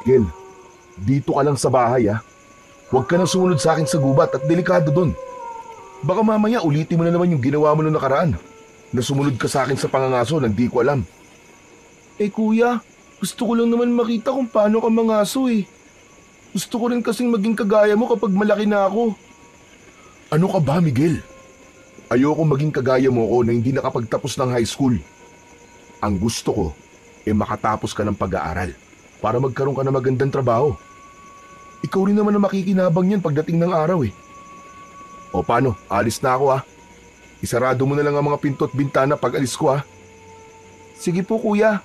Gil, dito ka lang sa bahay ha. Huwag ka nang sumunod sa akin sa gubat at delikado dun. Baka mamaya ulitin mo na naman yung ginawa mo noong nakaraan. Na sumunod ka sa akin sa pangangaso nang di ko alam. Kuya, gusto ko lang naman makita kung paano ka mangaso eh. Gusto ko rin kasing maging kagaya mo kapag malaki na ako. Ano ka ba, Miguel? Ayoko maging kagaya mo ko na hindi nakapagtapos ng high school. Ang gusto ko, makatapos ka ng pag-aaral para magkaroon ka ng magandang trabaho. Ikaw rin naman ang makikinabang yan pagdating ng araw eh. O paano, alis na ako ah. Isarado mo na lang ang mga pinto at bintana pag alis ko ah. Sige po kuya,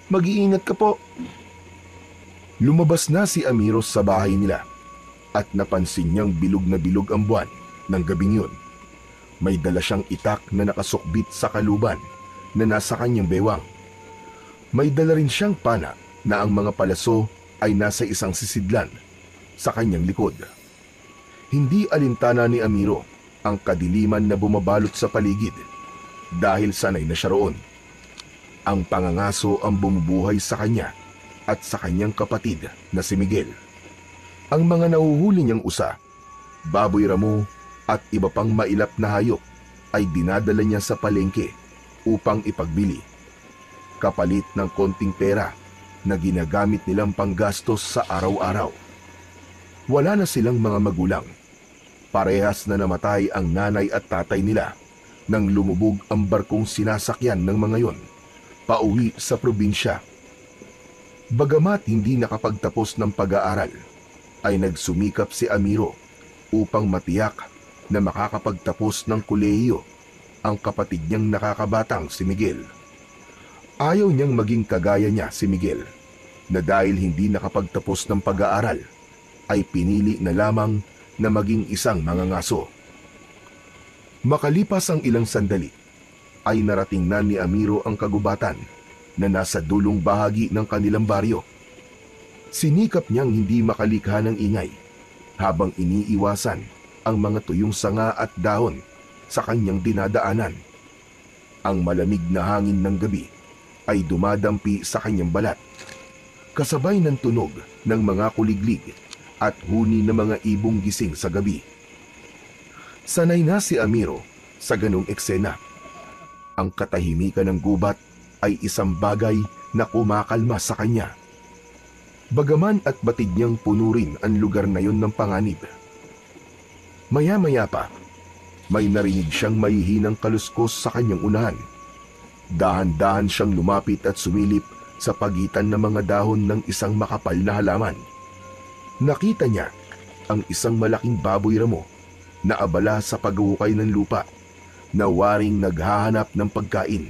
mag-iingat ka po. Lumabas na si Amiros sa bahay nila at napansin niyang bilog na bilog ang buwan ng gabing yun. May dala siyang itak na nakasukbit sa kaluban na nasa kanyang bewang. May dala rin siyang pana na ang mga palaso ay nasa isang sisidlan sa kanyang likod. Hindi alintana ni Amiro ang kadiliman na bumabalot sa paligid dahil sanay na siya roon. Ang pangangaso ang bumubuhay sa kanya at sa kanyang kapatid na si Miguel. Ang mga nahuhuli niyang usa, baboy ramo at iba pang mailap na hayop ay dinadala niya sa palengke upang ipagbili. Kapalit ng konting pera na ginagamit nilang panggastos sa araw-araw. Wala na silang mga magulang. Parehas na namatay ang nanay at tatay nila nang lumubog ang barkong sinasakyan ng mga yon pauwi sa probinsya. Bagamat hindi nakapagtapos ng pag-aaral, ay nagsumikap si Amiro upang matiyak na makakapagtapos ng kolehiyo ang kapatid niyang nakakabatang si Miguel. Ayaw niyang maging kagaya niya si Miguel, na dahil hindi nakapagtapos ng pag-aaral, ay pinili na lamang na maging isang mangangaso. Makalipas ang ilang sandali, ay narating na ni Amiro ang kagubatan na nasa dulong bahagi ng kanilang baryo. Sinikap niyang hindi makalikha ng ingay habang iniiwasan ang mga tuyong sanga at dahon sa kanyang dinadaanan. Ang malamig na hangin ng gabi ay dumadampi sa kanyang balat, kasabay ng tunog ng mga kuliglig at huni ng mga ibong gising sa gabi. Sanay na si Amiro sa ganong eksena. Ang katahimikan ng gubat ay isang bagay na kumakalma sa kanya. Bagaman at batid niyang puno rin ang lugar na yon ng panganib. Maya-maya pa, may narinig siyang mahihinang kaluskos sa kanyang unahan. Dahan-dahan siyang lumapit at sumilip sa pagitan ng mga dahon ng isang makapal na halaman. Nakita niya ang isang malaking baboy ramo na abala sa paghuhukay ng lupa na waring naghahanap ng pagkain.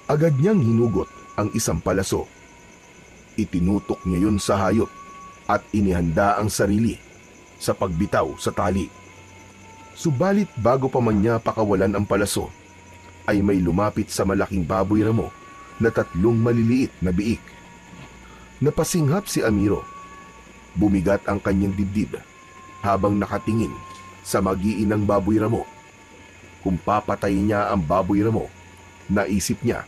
Agad niyang hinugot ang isang palaso. Itinutok niya yun sa hayop at inihanda ang sarili sa pagbitaw sa tali. Subalit bago pa man niya pakawalan ang palaso, ay may lumapit sa malaking baboy ramo na 3 maliliit na biik. Napasinghap si Amiro. Bumigat ang kanyang dibdib habang nakatingin sa magiinang baboy ramo. Kung papatayin niya ang baboy ramo, naisip niya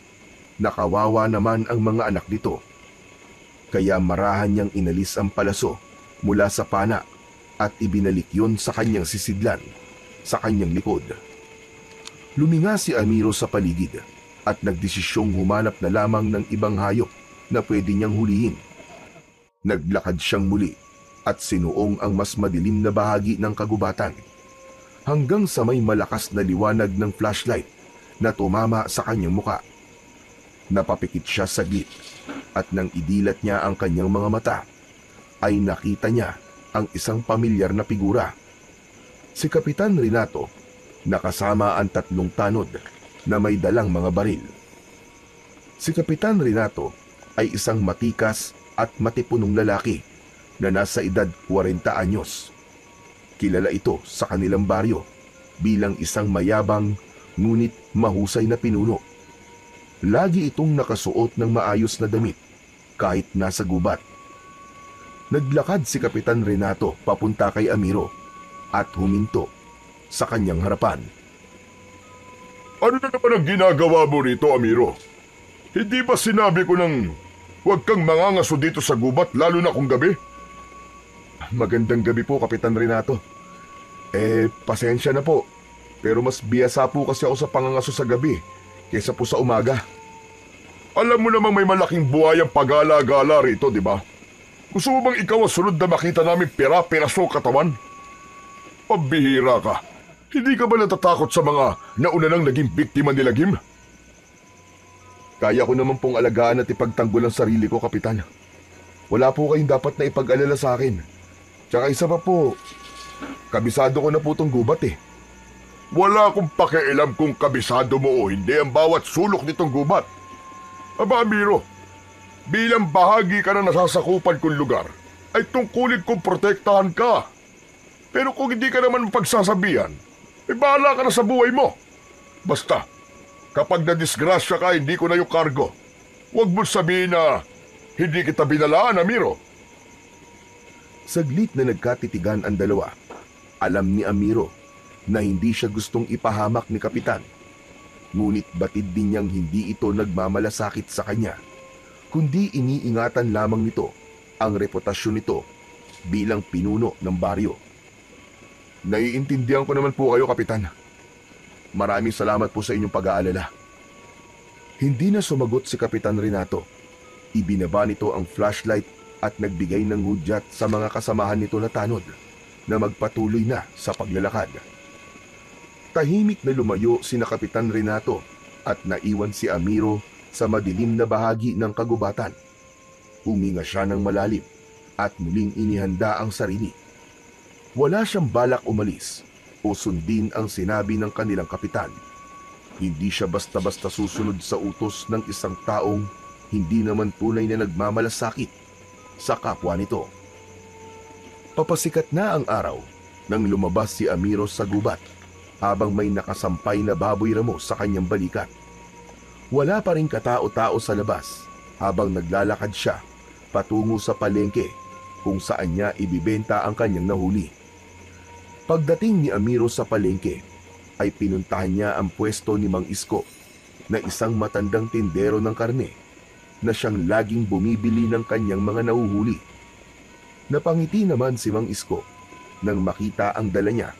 na kawawa naman ang mga anak nito. Kaya marahan niyang inalis ang palaso mula sa pana at ibinalik yon sa kanyang sisidlan, sa kanyang likod. Luminga si Amiro sa paligid at nagdesisyong humanap na lamang ng ibang hayop na pwede niyang hulihin. Naglakad siyang muli at sinuong ang mas madilim na bahagi ng kagubatan hanggang sa may malakas na liwanag ng flashlight na tumama sa kanyang muka. Napapikit siya saglit at nang idilat niya ang kanyang mga mata, ay nakita niya ang isang pamilyar na figura. Si Kapitan Renato, nakasama ang 3 tanod na may dalang mga baril. Si Kapitan Renato ay isang matikas at matipunong lalaki na nasa edad 40 anyos. Kilala ito sa kanilang baryo bilang isang mayabang ngunit mahusay na pinuno. Lagi itong nakasuot ng maayos na damit kahit nasa gubat. Naglakad si Kapitan Renato papunta kay Amiro at huminto sa kanyang harapan. Ano na naman ang ginagawa mo rito, Amiro? Hindi ba sinabi ko ng Huwag kang mangangaso dito sa gubat, lalo na kung gabi. Magandang gabi po, Kapitan Renato. Pasensya na po. Pero mas biyasa po kasi ako sa pangangaso sa gabi kaysa po sa umaga. Alam mo namang may malaking buhayang pagala-gala rito, di ba? Gusto mo bang ikaw ang sunod na makita namin pera-peraso katawan? Pabihira ka. Hindi ka ba natatakot sa mga nauna nang naging biktima ni Lagim? Kaya ko naman pong alagaan at ipagtanggol ang sarili ko, Kapitan. Wala po kayong dapat na ipag-alala sa akin. Tsaka isa pa po, kabisado ko na po itong gubat eh. Wala akong pakialam kung kabisado mo o hindi ang bawat sulok nitong gubat. Aba, Amiro, bilang bahagi ka na nasasakupan kong lugar, ay tungkulin kong protektahan ka. Pero kung hindi ka naman mapagsasabihan, bahala ka na sa buhay mo. Basta, kapag nadisgrasya ka, hindi ko na yung kargo. Huwag mo sabihin na hindi kita binalaan, Amiro. Saglit na nagkatitigan ang dalawa. Alam ni Amiro na hindi siya gustong ipahamak ni Kapitan. Ngunit batid din niyang hindi ito nagmamalasakit sa kanya, kundi iniingatan lamang nito ang reputasyon nito bilang pinuno ng baryo. Naiintindihan ko naman po kayo, Kapitan. Maraming salamat po sa inyong pag-aalala. Hindi na sumagot si Kapitan Renato. Ibinaba nito ang flashlight at nagbigay ng hudyat sa mga kasamahan nito na tanod na magpatuloy na sa paglalakad. Tahimik na lumayo sina Kapitan Renato at naiwan si Amiro sa madilim na bahagi ng kagubatan. Huminga siya ng malalim at muling inihanda ang sarili. Wala siyang balak umalis o sundin ang sinabi ng kanilang kapitan. Hindi siya basta-basta susunod sa utos ng isang taong hindi naman tunay na nagmamalasakit sa kapwa nito. Papasikat na ang araw nang lumabas si Amiro sa gubat habang may nakasampay na baboy ramo sa kanyang balikat. Wala pa rin katao-tao sa labas habang naglalakad siya patungo sa palengke kung saan niya ibibenta ang kanyang nahuli. Pagdating ni Amiro sa palengke, ay pinuntahan niya ang pwesto ni Mang Isko na isang matandang tindero ng karne na siyang laging bumibili ng kanyang mga nahuhuli. Napangiti naman si Mang Isko nang makita ang dala niya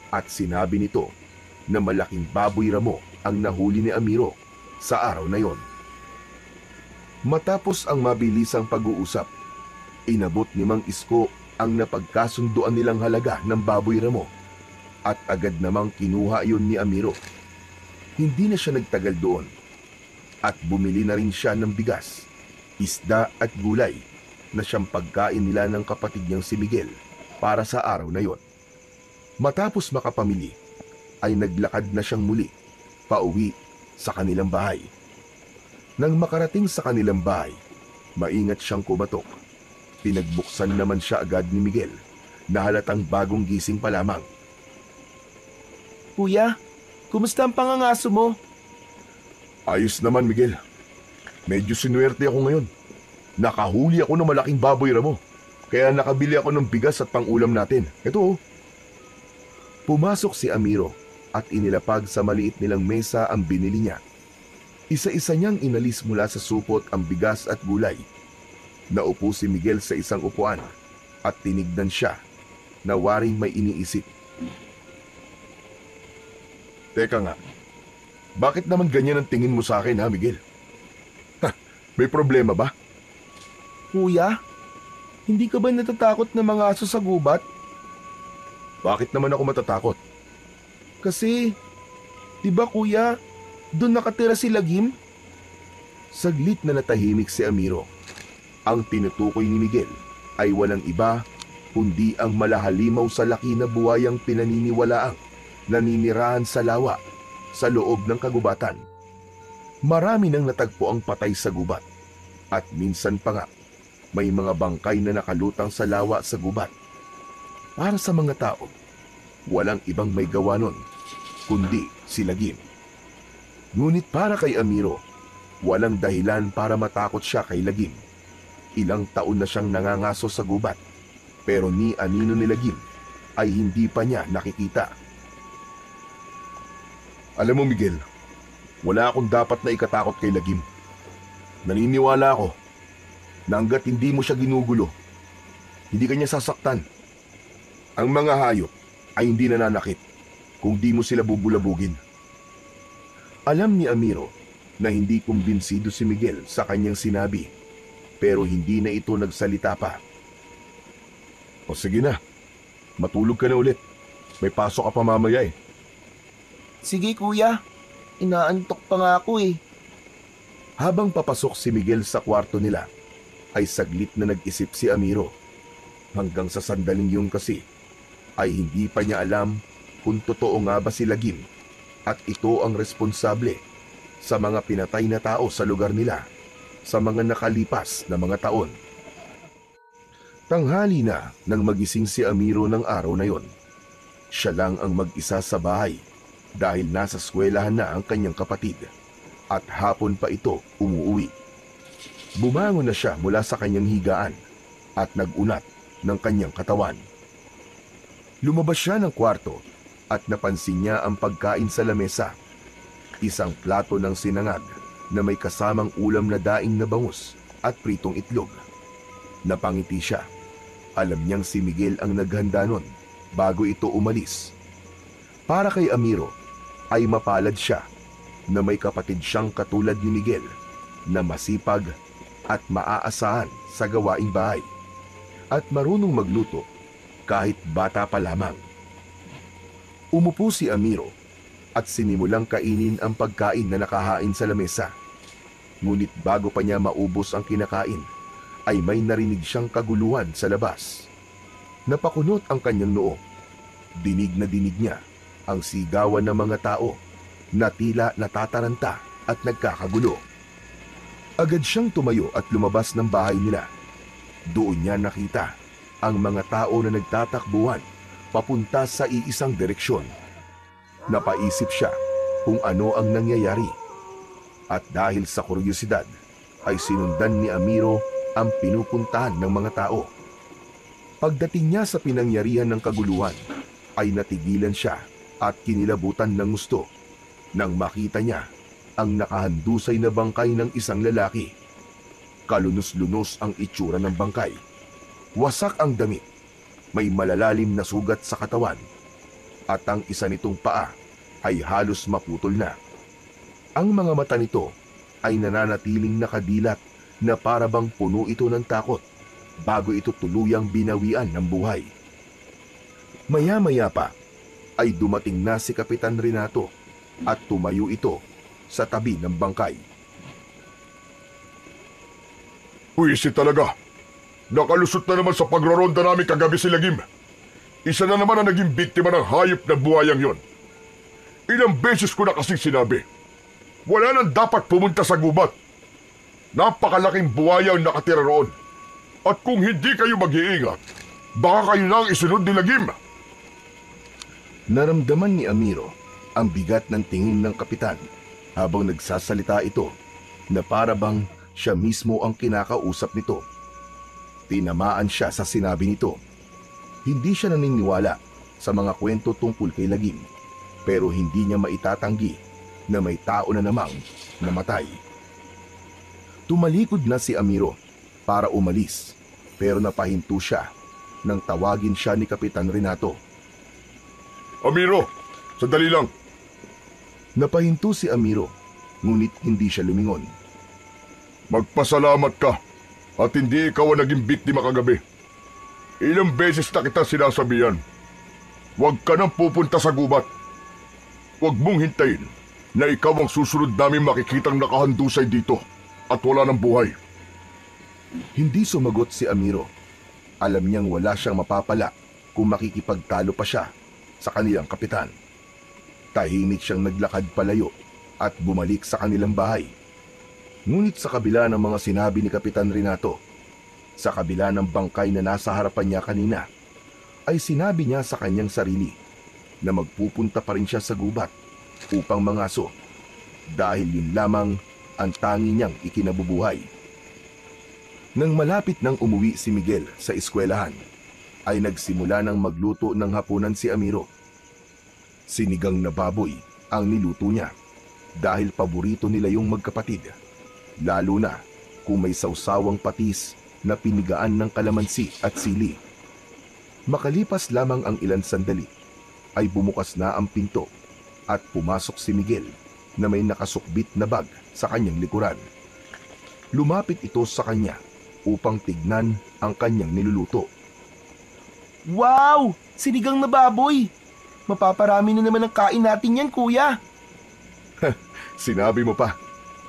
at sinabi nito na malaking baboy ramo ang nahuli ni Amiro sa araw na yon. Matapos ang mabilisang pag-uusap, inabot ni Mang Isko ang napagkasunduan nilang halaga ng baboy ramo at agad namang kinuha yon ni Amiro. Hindi na siya nagtagal doon at bumili na rin siya ng bigas, isda at gulay na siyang pagkain nila ng kapatid niyang si Miguel para sa araw na yon. Matapos makapamili, ay naglakad na siyang muli, pauwi sa kanilang bahay. Nang makarating sa kanilang bahay, maingat siyang kumatok. Pinagbuksan naman siya agad ni Miguel na halatang bagong gising pa lamang. Kuya, kumusta ang pangangaso mo? Ayos naman, Miguel. Medyo sinuwerte ako ngayon. Nakahuli ako ng malaking baboy ramo, kaya nakabili ako ng bigas at pang-ulam natin. Ito. Pumasok si Amiro at inilapag sa maliit nilang mesa ang binili niya. Isa-isa niyang inalis mula sa supot ang bigas at gulay. Naupo si Miguel sa isang upuan at tinignan siya na waring may iniisip. Teka nga, bakit naman ganyan ang tingin mo sa akin, ha, Miguel? May problema ba? Kuya, hindi ka ba natatakot na mga aso sa gubat? Bakit naman ako matatakot? Kasi, di ba kuya, doon nakatira si Lagim? Saglit na natahimik si Amiro. Ang tinutukoy ni Miguel ay walang iba kundi ang malahalimaw sa laki na buwayang pinaniniwalaang naninirahan sa lawa sa loob ng kagubatan. Marami nang natagpo ang patay sa gubat at minsan pa nga may mga bangkay na nakalutang sa lawa sa gubat. Para sa mga tao, walang ibang may gawa nun kundi si Lagim. Ngunit para kay Amiro, walang dahilan para matakot siya kay Lagim. Ilang taon na siyang nangangaso sa gubat, pero ni anino ni Lagim ay hindi pa niya nakikita. Alam mo, Miguel, wala akong dapat na ikatakot kay Lagim. Naniniwala ako na hanggat hindi mo siya ginugulo, hindi kanya sasaktan. Ang mga hayop ay hindi nananakit kung di mo sila bubulabugin. Alam ni Amiro na hindi kumbinsido si Miguel sa kanyang sinabi, pero hindi na ito nagsalita pa. O sige na, matulog ka na ulit. May pasok ka pa mamaya eh. Sige kuya, inaantok pa nga ako eh. Habang papasok si Miguel sa kwarto nila, ay saglit na nag-isip si Amiro. Hanggang sa sandaling yun kasi, ay hindi pa niya alam kung totoo nga ba si Lagim at ito ang responsable sa mga pinatay na tao sa lugar nila sa mga nakalipas na mga taon. Tanghali na nang magising si Amiro ng araw na yon. Siya lang ang mag-isa sa bahay dahil nasa eskwelahan na ang kanyang kapatid at hapon pa ito umuwi. Bumangon na siya mula sa kanyang higaan at nag-unat ng kanyang katawan. Lumabas siya ng kwarto at napansin niya ang pagkain sa lamesa. Isang plato ng sinangag na may kasamang ulam na daing na bangus at pritong itlog. Napangiti siya. Alam niyang si Miguel ang naghanda nun bago ito umalis. Para kay Amiro ay mapalad siya na may kapatid siyang katulad ni Miguel na masipag at maaasahan sa gawaing bahay at marunong magluto kahit bata pa lamang. Umupo si Amiro at sinimulang kainin ang pagkain na nakahain sa lamesa. Ngunit bago pa niya maubos ang kinakain, ay may narinig siyang kaguluhan sa labas. Napakunot ang kanyang noo. Dinig na dinig niya ang sigawan ng mga tao na tila natataranta at nagkakagulo. Agad siyang tumayo at lumabas ng bahay nila. Doon niya nakita ang mga tao na nagtatakbuhan papunta sa iisang direksyon. Napaisip siya kung ano ang nangyayari. At dahil sa kuryosidad, ay sinundan ni Amiro ang pinupuntahan ng mga tao. Pagdating niya sa pinangyarihan ng kaguluhan, ay natigilan siya at kinilabutan ng gusto nang makita niya ang nakahandusay na bangkay ng isang lalaki. Kalunos-lunos ang itsura ng bangkay. Wasak ang damit, may malalalim na sugat sa katawan, at ang isa nitong paa ay halos maputol na. Ang mga mata nito ay nananatiling nakadilat na para bang puno ito ng takot bago ito tuluyang binawian ng buhay. Maya-maya pa ay dumating na si Kapitan Renato at tumayo ito sa tabi ng bangkay. Puisi talaga. Nakalusot na naman sa pagroronda namin kagabi si Lagim. Isa na naman ang naging biktima ng hayop na buhayang yon. Ilang beses ko na kasing sinabi, wala nang dapat pumunta sa gubat. Napakalaking buhaya ang nakatira roon. At kung hindi kayo mag-iingat, baka kayo na ang isunod ni Lagim. Naramdaman ni Amiro ang bigat ng tingin ng kapitan habang nagsasalita ito na para bang siya mismo ang kinakausap nito. Tinamaan siya sa sinabi nito. Hindi siya naniniwala sa mga kwento tungkol kay Lagim, pero hindi niya maitatanggi na may tao na namang namatay. Tumalikod na si Amiro para umalis, pero napahinto siya nang tawagin siya ni Kapitan Renato. Amiro, sandali lang. Napahinto si Amiro, ngunit hindi siya lumingon. Magpasalamat ka at hindi ikaw ang naging biktima kagabi. Ilang beses na kita sinasabihan, huwag ka nang pupunta sa gubat. Huwag mong hintayin na ikaw ang susunod namin makikitang nakahandusay dito at wala ng buhay. Hindi sumagot si Amiro. Alam niyang wala siyang mapapala kung makikipagtalo pa siya sa kanilang kapitan. Tahimik siyang naglakad palayo at bumalik sa kanilang bahay. Ngunit sa kabila ng mga sinabi ni Kapitan Renato, sa kabila ng bangkay na nasa harapan niya kanina, ay sinabi niya sa kanyang sarili na magpupunta pa rin siya sa gubat upang mangaso dahil yun lamang ang tangi niyang ikinabubuhay. Nang malapit nang umuwi si Miguel sa eskwelahan, ay nagsimula ng magluto ng hapunan si Amiro. Sinigang na baboy ang niluto niya dahil paborito nila yung magkapatid, lalo na kung may sausawang patis na pinigaan ng kalamansi at sili. Makalipas lamang ang ilan sandali, ay bumukas na ang pinto at pumasok si Miguel na may nakasukbit na bag sa kanyang likuran. Lumapit ito sa kanya upang tignan ang kanyang niluluto. Wow! Sinigang na baboy! Mapaparami na naman ang kain natin yan, kuya. Sinabi mo pa.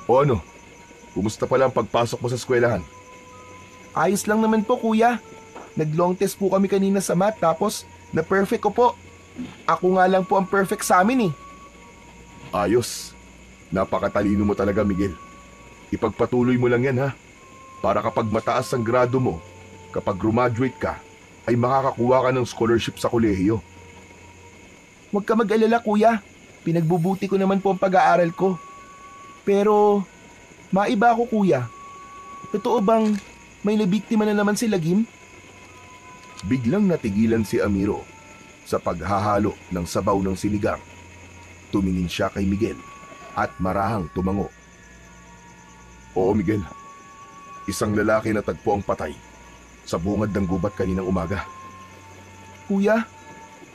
O ano, kumusta pala ang pagpasok mo sa eskwelahan? Ayos lang naman po, kuya. Nag-long test po kami kanina sa math tapos na-perfect ko po. Ako nga lang po ang perfect sa amin eh. Ayos. Napakatalino mo talaga, Miguel. Ipagpatuloy mo lang yan, ha? Para kapag mataas ang grado mo, kapag graduate ka, ay makakakuha ka ng scholarship sa kolehiyo. Huwag ka mag-alala, kuya. Pinagbubuti ko naman po ang pag-aaral ko. Pero, maiba ako, kuya. Totoo bang may nabiktima na naman si Lagim? Biglang natigilan si Amiro sa paghahalo ng sabaw ng sinigang. Tumingin siya kay Miguel at marahang tumango. Oo, Miguel. Isang lalaki na tagpo ang patay sa bungad ng gubat kaninang umaga. Kuya,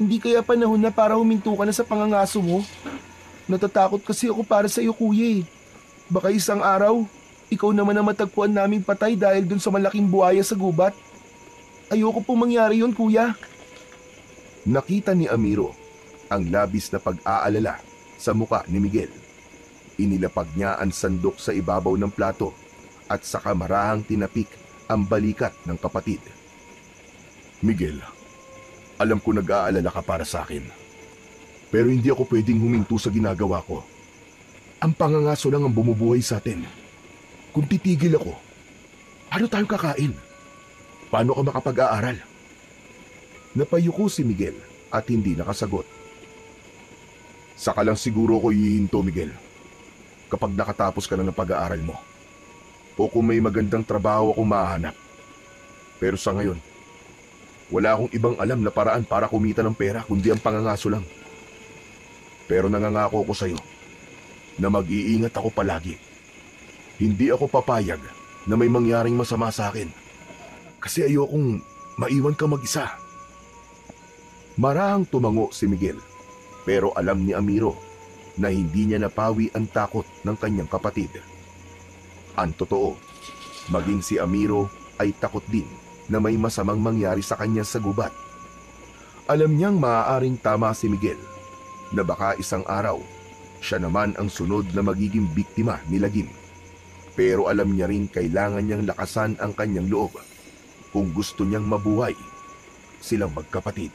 hindi kaya panahon na para huminto ka na sa pangangaso mo? Natatakot kasi ako para sa iyo, kuya eh. Baka isang araw, ikaw naman ang matagpuan naming patay dahil dun sa malaking buhaya sa gubat. Ayoko pong mangyari yun, kuya. Nakita ni Amiro ang labis na pag-aalala sa muka ni Miguel. Inilapag niya ang sandok sa ibabaw ng plato at saka marahang tinapik ang balikat ng kapatid. Miguel, alam ko nag-aalala ka para sa akin. Pero hindi ako pwedeng huminto sa ginagawa ko. Ang pangangaso lang ang bumubuhay sa atin. Kung titigil ako, ano tayong kakain? Paano ka makapag-aaral? Napayuko si Miguel at hindi nakasagot. Saka lang siguro ko hihinto, Miguel, kapag nakatapos ka na ng pag-aaral mo. O kung may magandang trabaho akong mahanap. Pero sa ngayon, wala akong ibang alam na paraan para kumita ng pera kundi ang pangangaso lang. Pero nangangako ko sa'yo na mag-iingat ako palagi. Hindi ako papayag na may mangyaring masama sa akin. Kasi ayokong maiwan ka mag-isa. Marahang tumango si Miguel, pero alam ni Amiro na hindi niya napawi ang takot ng kanyang kapatid. Ang totoo, maging si Amiro ay takot din na may masamang mangyari sa kanya sa gubat. Alam niyang maaaring tama si Miguel na baka isang araw siya naman ang sunod na magiging biktima ni Lagim. Pero alam niya rin kailangan niyang lakasan ang kanyang loob kung gusto niyang mabuhay silang magkapatid.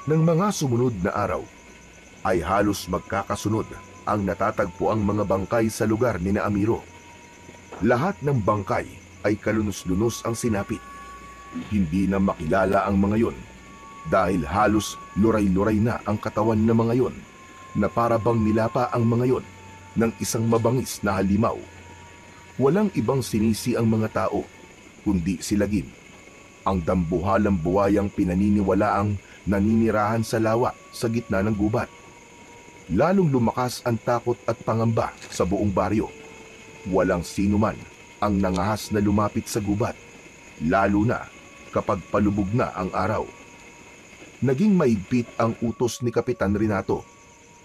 Nang mga sumunod na araw, ay halos magkakasunod ang natatagpo ang mga bangkay sa lugar ni na Amiro. Lahat ng bangkay ay kalunos-lunos ang sinapit. Hindi na makilala ang mga yon dahil halos luray-luray na ang katawan ng mga yon na para bang nilapa ang mga yon ng isang mabangis na halimaw. Walang ibang sinisi ang mga tao kundi si Lagim, ang dambuhalang buhayang pinaniniwalaang naninirahan sa lawa sa gitna ng gubat. Lalong lumakas ang takot at pangamba sa buong baryo. Walang sino man ang nangahas na lumapit sa gubat, lalo na kapag palubog na ang araw. Naging maigpit ang utos ni Kapitan Renato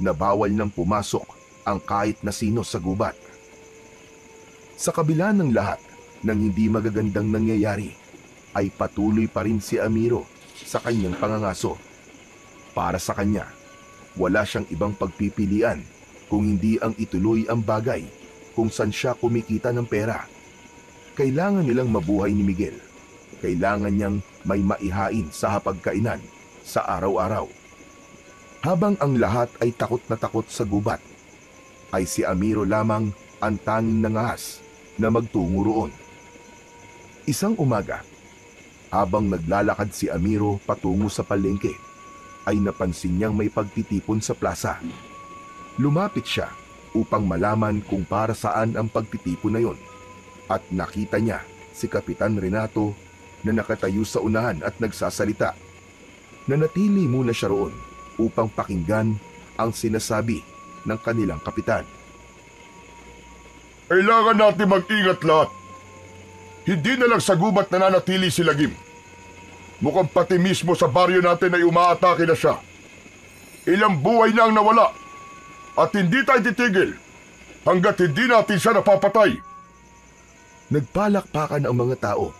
na bawal nang pumasok ang kahit na sino sa gubat. Sa kabila ng lahat ng hindi magagandang nangyayari, ay patuloy pa rin si Amiro sa kanyang pangangaso. Para sa kanya, wala siyang ibang pagpipilian kung hindi ang ituloy ang bagay kung saan siya kumikita ng pera. Kailangan nilang mabuhay ni Miguel. Kailangan niyang may maihain sa hapagkainan sa araw-araw. Habang ang lahat ay takot na takot sa gubat, ay si Amiro lamang ang tanging nangahas na magtungo roon. Isang umaga, habang naglalakad si Amiro patungo sa palengke, ay napansin niyang may pagtitipon sa plaza. Lumapit siya upang malaman kung para saan ang pagtitipon na yon, at nakita niya si Kapitan Renato na nakatayo sa unahan at nagsasalita. Nanatili muna siya roon upang pakinggan ang sinasabi ng kanilang kapitan. Kailangan natin mag-ingat lahat. Hindi na lang sa gubat nananatili si Lagim. Mukhang pati mismo sa baryo natin ay umaatake na siya. Ilang buhay na ang nawala. At hindi tayo titigil hanggat hindi natin siya napapatay. Nagpalakpakan ang mga tao.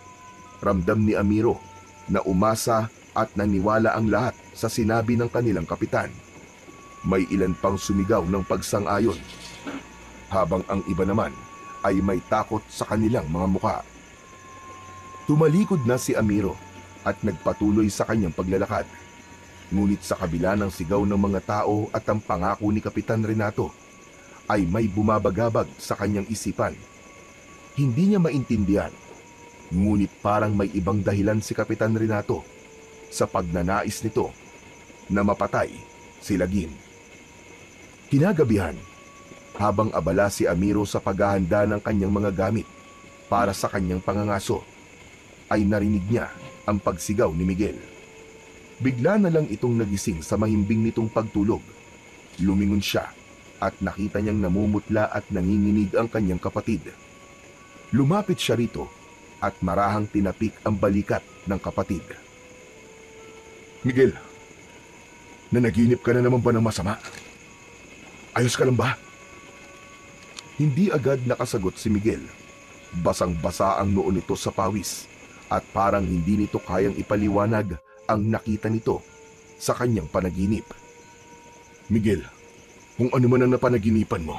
Ramdam ni Amiro na umasa at naniwala ang lahat sa sinabi ng kanilang kapitan. May ilan pang sumigaw ng pagsang-ayon, habang ang iba naman ay may takot sa kanilang mga mukha. Tumalikod na si Amiro at nagpatuloy sa kanyang paglalakad. Ngunit sa kabila ng sigaw ng mga tao at ang pangako ni Kapitan Renato, ay may bumabagabag sa kanyang isipan. Hindi niya maintindihan, ngunit parang may ibang dahilan si Kapitan Renato sa pagnanais nito na mapatay si Lagim. Kinagabihan, habang abala si Amiro sa paghahanda ng kanyang mga gamit para sa kanyang pangangaso, ay narinig niya ang pagsigaw ni Miguel. Bigla na lang itong nagising sa mahimbing nitong pagtulog. Lumingon siya at nakita niyang namumutla at nanginginig ang kanyang kapatid. Lumapit siya rito at marahang tinapik ang balikat ng kapatid. Miguel, nanaginip ka na naman ba ng masama? Ayos ka lang ba? Hindi agad nakasagot si Miguel. Basang-basa ang noo nito sa pawis at parang hindi nito kayang ipaliwanag ang nakita nito sa kanyang panaginip. Miguel, kung ano man ang napanaginipan mo,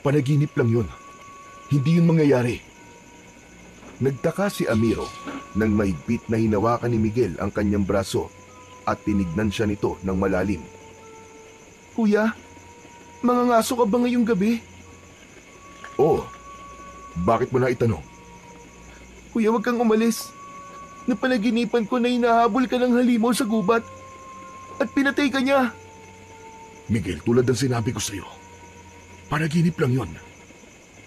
panaginip lang yun. Hindi yun mangyayari. Nagtaka si Amiro nang mahigpit na hinawakan ni Miguel ang kanyang braso at tinignan siya nito ng malalim. Kuya, mangangaso ka ba ngayong gabi? Oo. Bakit mo na itanong? Kuya, wag kang umalis. Napanaginipan ko na hinahabol ka ng halimaw sa gubat at pinatay ka niya. Miguel, tulad ng sinabi ko sa iyo, panaginip lang yon.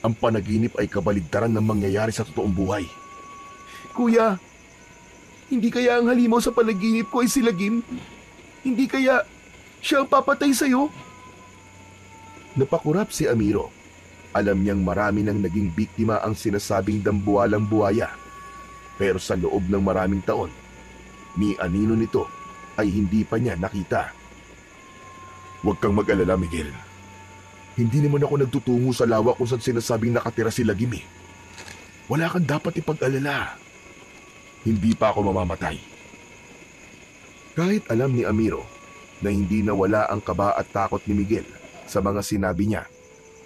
Ang panaginip ay kabaligtaran ng mangyayari sa totoong buhay. Kuya, hindi kaya ang halimaw sa panaginip ko ay si Lagim? Hindi kaya siya ang papatay sa'yo? Napakurap si Amiro. Alam niyang marami nang naging biktima ang sinasabing dambuhalang buhaya. Pero sa loob ng maraming taon, ni anino nito ay hindi pa niya nakita. Huwag kang mag-alala, Miguel. Hindi naman ako nagtutungo sa lawa kung saan sinasabing nakatira si Lagim eh. Wala kang dapat ipag-alala. Hindi pa ako mamamatay. Kahit alam ni Amiro na hindi nawala ang kaba at takot ni Miguel sa mga sinabi niya,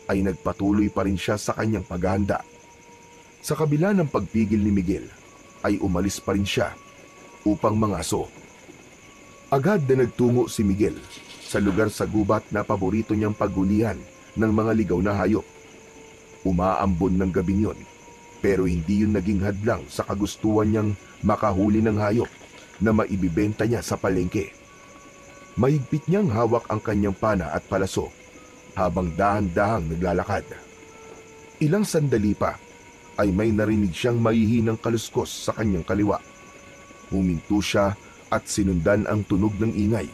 ay nagpatuloy pa rin siya sa kanyang paghahanda. Sa kabila ng pagpigil ni Miguel, ay umalis pa rin siya upang mangaso. Agad na nagtungo si Miguel sa lugar sa gubat na paborito niyang paghulihan ng mga ligaw na hayop. Umaambon ng gabing yon, pero hindi yun naging hadlang sa kagustuhan niyang makahuli ng hayop na maibibenta niya sa palengke. Mahigpit niyang hawak ang kanyang pana at palaso habang dahan-dahang naglalakad. Ilang sandali pa ay may narinig siyang mahihinang kaluskos sa kanyang kaliwa. Huminto siya at sinundan ang tunog ng ingay.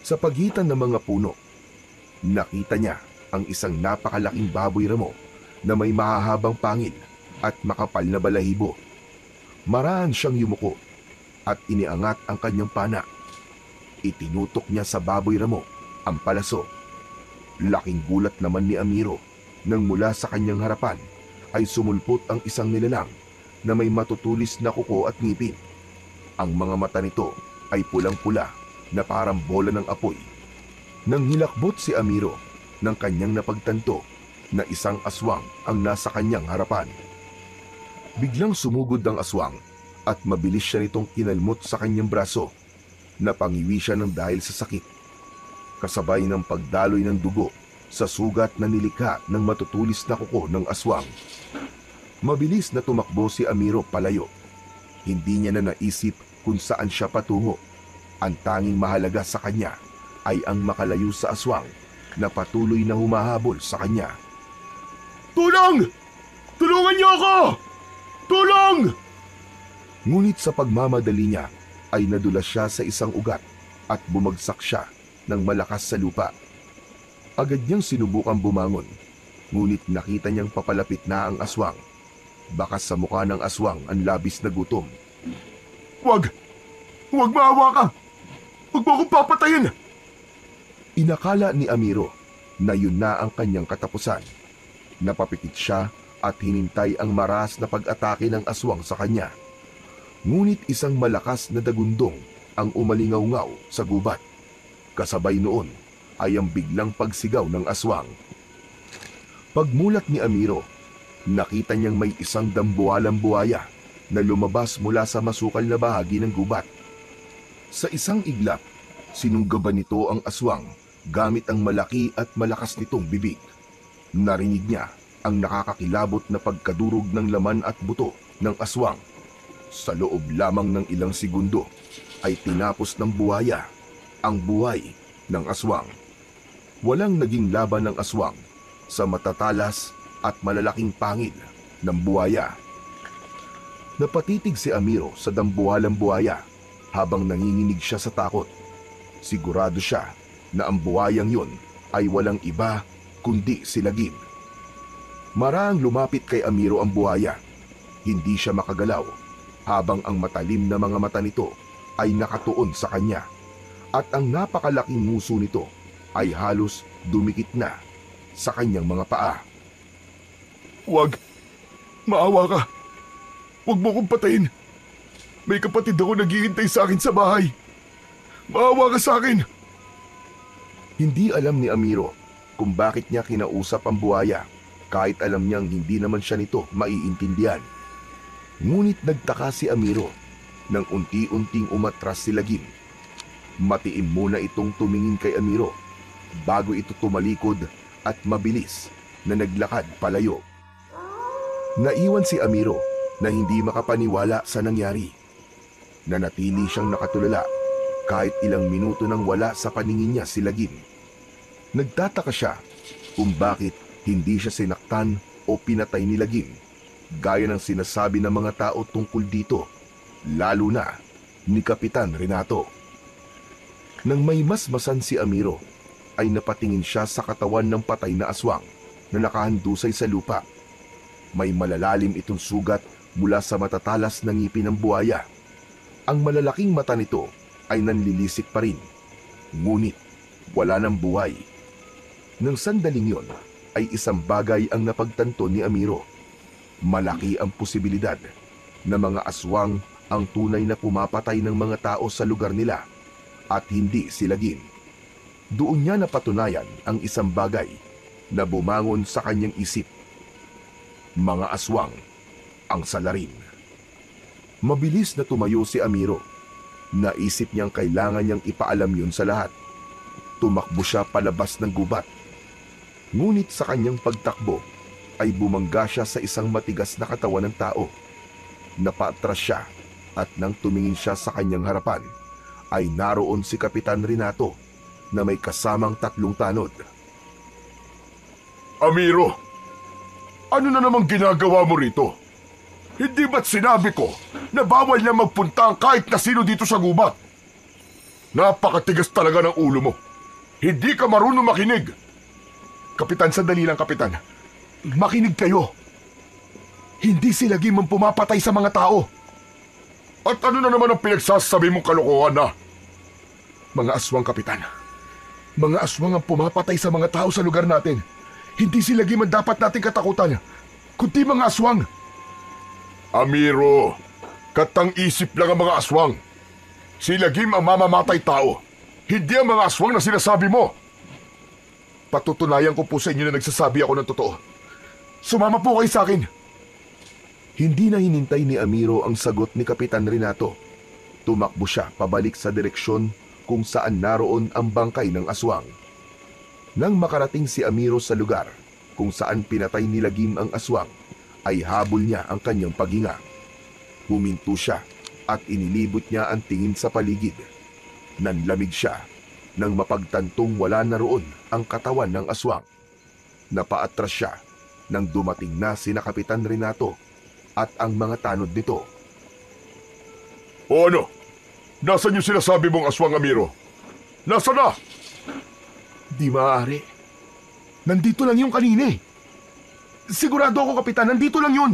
Sa pagitan ng mga puno, nakita niya ang isang napakalaking baboy ramo na may mahahabang pangil at makapal na balahibo. Marahan siyang yumuko at iniangat ang kanyang pana. Itinutok niya sa baboy ramo ang palaso. Laking gulat naman ni Amiro nang mula sa kanyang harapan ay sumulpot ang isang nilalang na may matutulis na kuko at ngipin. Ang mga mata nito ay pulang-pula na parang bola ng apoy. Nang hilakbot si Amiro ng kanyang napagtanto na isang aswang ang nasa kanyang harapan. Biglang sumugod ang aswang at mabilis siya nitong kinalmot sa kanyang braso. Napangiwi siya ng dahil sa sakit, kasabay ng pagdaloy ng dugo sa sugat na nilikha ng matutulis na kuko ng aswang. Mabilis na tumakbo si Amiro palayo. Hindi niya na naisip kung saan siya patungo. Ang tanging mahalaga sa kanya ay ang makalayo sa aswang na patuloy na humahabol sa kanya. Tulong! Tulungan niyo ako! Tulong! Ngunit sa pagmamadali niya ay nadulas siya sa isang ugat at bumagsak siya ng malakas sa lupa. Agad niyang sinubukang bumangon, Ngunit nakita niyang papalapit na ang aswang. Bakas sa mukha ng aswang ang labis na gutom. Wag! Huwag maawa ka! Huwag mo akong papatayin! Inakala ni Amiro na yun na ang kanyang katapusan. Napapikit siya at hinintay ang maras na pag-atake ng aswang sa kanya. Ngunit isang malakas na dagundong ang umalingaw-ngaw sa gubat. Kasabay noon ay ang biglang pagsigaw ng aswang. Pagmulat ni Amiro, nakita niyang may isang dambuhalang buhaya na lumabas mula sa masukal na bahagi ng gubat. Sa isang iglap, sinunggaban nito ang aswang gamit ang malaki at malakas nitong bibig. Narinig niya ang nakakakilabot na pagkadurog ng laman at buto ng aswang. Sa loob lamang ng ilang segundo ay tinapos ng buhaya ang buhay ng aswang. Walang naging laban ng aswang sa matatalas at malalaking pangil ng buhaya. Napatitig si Amiro sa dambuhalang buhaya habang nanginginig siya sa takot. Sigurado siya na ang buhayang yun ay walang iba kundi si Lagim. Maraang lumapit kay Amiro ang buhaya. Hindi siya makagalaw habang ang matalim na mga mata nito ay nakatuon sa kanya at ang napakalaking nguso nito ay halos dumikit na sa kanyang mga paa. Wag! Maawa ka! Huwag mo kong patayin! May kapatid ako naghihintay sa akin sa bahay! Maawa ka sa akin! Hindi alam ni Amiro kung bakit niya kinausap ang buhaya kahit alam niyang hindi naman siya nito maiintindihan. Ngunit nagtaka si Amiro nang unti-unting umatras si Lagim. Matiim muna itong tumingin kay Amiro bago ito tumalikod at mabilis na naglakad palayo. Naiwan si Amiro na hindi makapaniwala sa nangyari. Nanatili siyang nakatulala kahit ilang minuto nang wala sa paningin niya si Lagim. Nagtataka siya kung bakit hindi siya sinaktan o pinatay ni Lagim gaya ng sinasabi ng mga tao tungkol dito, lalo na ni Kapitan Renato. Nang may masmasan si Amiro, ay napatingin siya sa katawan ng patay na aswang na nakahandusay sa lupa. May malalalim itong sugat mula sa matatalas na ngipin ng buhaya. Ang malalaking mata nito ay nanlilisik pa rin, ngunit wala ng buhay. Nang sandaling yon, ay isang bagay ang napagtanto ni Amiro. Malaki ang posibilidad na mga aswang ang tunay na pumapatay ng mga tao sa lugar nila at hindi si Lagim. Doon niya napatunayan ang isang bagay na bumangon sa kanyang isip. Mga aswang ang salarin. Mabilis na tumayo si Amiro. Naisip niyang kailangan niyang ipaalam yun sa lahat. Tumakbo siya palabas ng gubat. Ngunit sa kanyang pagtakbo ay bumangga siya sa isang matigas na katawan ng tao. Napaatras siya at nang tumingin siya sa kanyang harapan ay naroon si Kapitan Renato na may kasamang 3 tanod. Amiro! Ano na namang ginagawa mo rito? Hindi ba't sinabi ko na bawal na magpunta ang kahit na sino dito sa gubat? Napakatigas talaga ng ulo mo. Hindi ka marunong makinig. Kapitan, sandali lang, Kapitan. Makinig kayo. Hindi si Lagim ang pumapatay sa mga tao. At ano na naman ang pinagsasabi mong kalokohan na? Mga aswang, Kapitan. Mga aswang ang pumapatay sa mga tao sa lugar natin. Hindi si Lagim ang dapat nating katakutan, kundi mga aswang. Amiro, katang-isip lang ang mga aswang. Si Lagim ang mamamatay tao, hindi ang mga aswang na sinasabi mo. Patutunayan ko po sa inyo na nagsasabi ako ng totoo. Sumama po kayo sa akin. Hindi na hinintay ni Amiro ang sagot ni Kapitan Renato. Tumakbo siya pabalik sa direksyon kung saan naroon ang bangkay ng aswang. Nang makarating si Amiro sa lugar kung saan pinatay ni Lagim ang aswang, ay habol niya ang kanyang paghinga. Huminto siya at inilibot niya ang tingin sa paligid. Nanlamig siya nang mapagtantong wala na roon ang katawan ng aswang. Napaatras siya nang dumating na sina Kapitan Renato at ang mga tanod nito. O ano? Nasaan yung sinasabi mong aswang, Amiro? Nasaan na? Di maaari. Nandito lang yung kanina eh. Sigurado ako, Kapitan, nandito lang yun.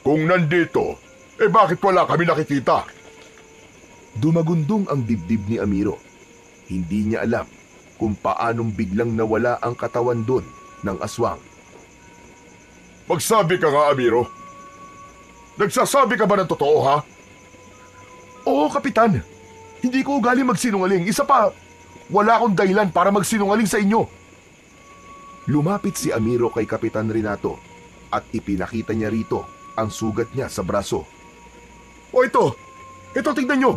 Kung nandito, bakit wala kami nakikita? Dumagundong ang dibdib ni Amiro. Hindi niya alam kung paanong biglang nawala ang katawan doon ng aswang. Magsabi ka nga, Amiro. Nagsasabi ka ba ng totoo, ha? Oo, Kapitan. Hindi ko ugali magsinungaling. Isa pa, wala akong dahilan para magsinungaling sa inyo. Lumapit si Amiro kay Kapitan Renato at ipinakita niya rito ang sugat niya sa braso. O ito! Ito, tignan nyo!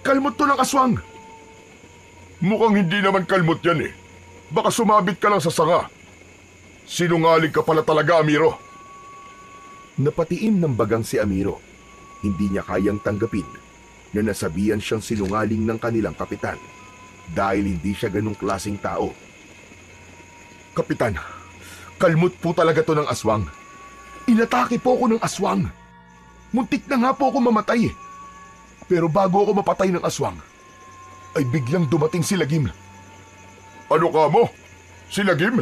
Kalmot to ng aswang! Mukhang hindi naman kalmot yan eh. Baka sumabit ka lang sa sanga. Sinungaling ka pala talaga, Amiro. Napatiim ng bagang si Amiro. Hindi niya kayang tanggapin na nasabihan siyang sinungaling ng kanilang kapitan dahil hindi siya ganong klaseng tao. Kapitan, kalmot po talaga to ng aswang. Inatake po ako ng aswang. Muntik na nga po ako mamatay. Pero bago ako mapatay ng aswang, ay biglang dumating si Lagim. Ano ka mo? Si Lagim?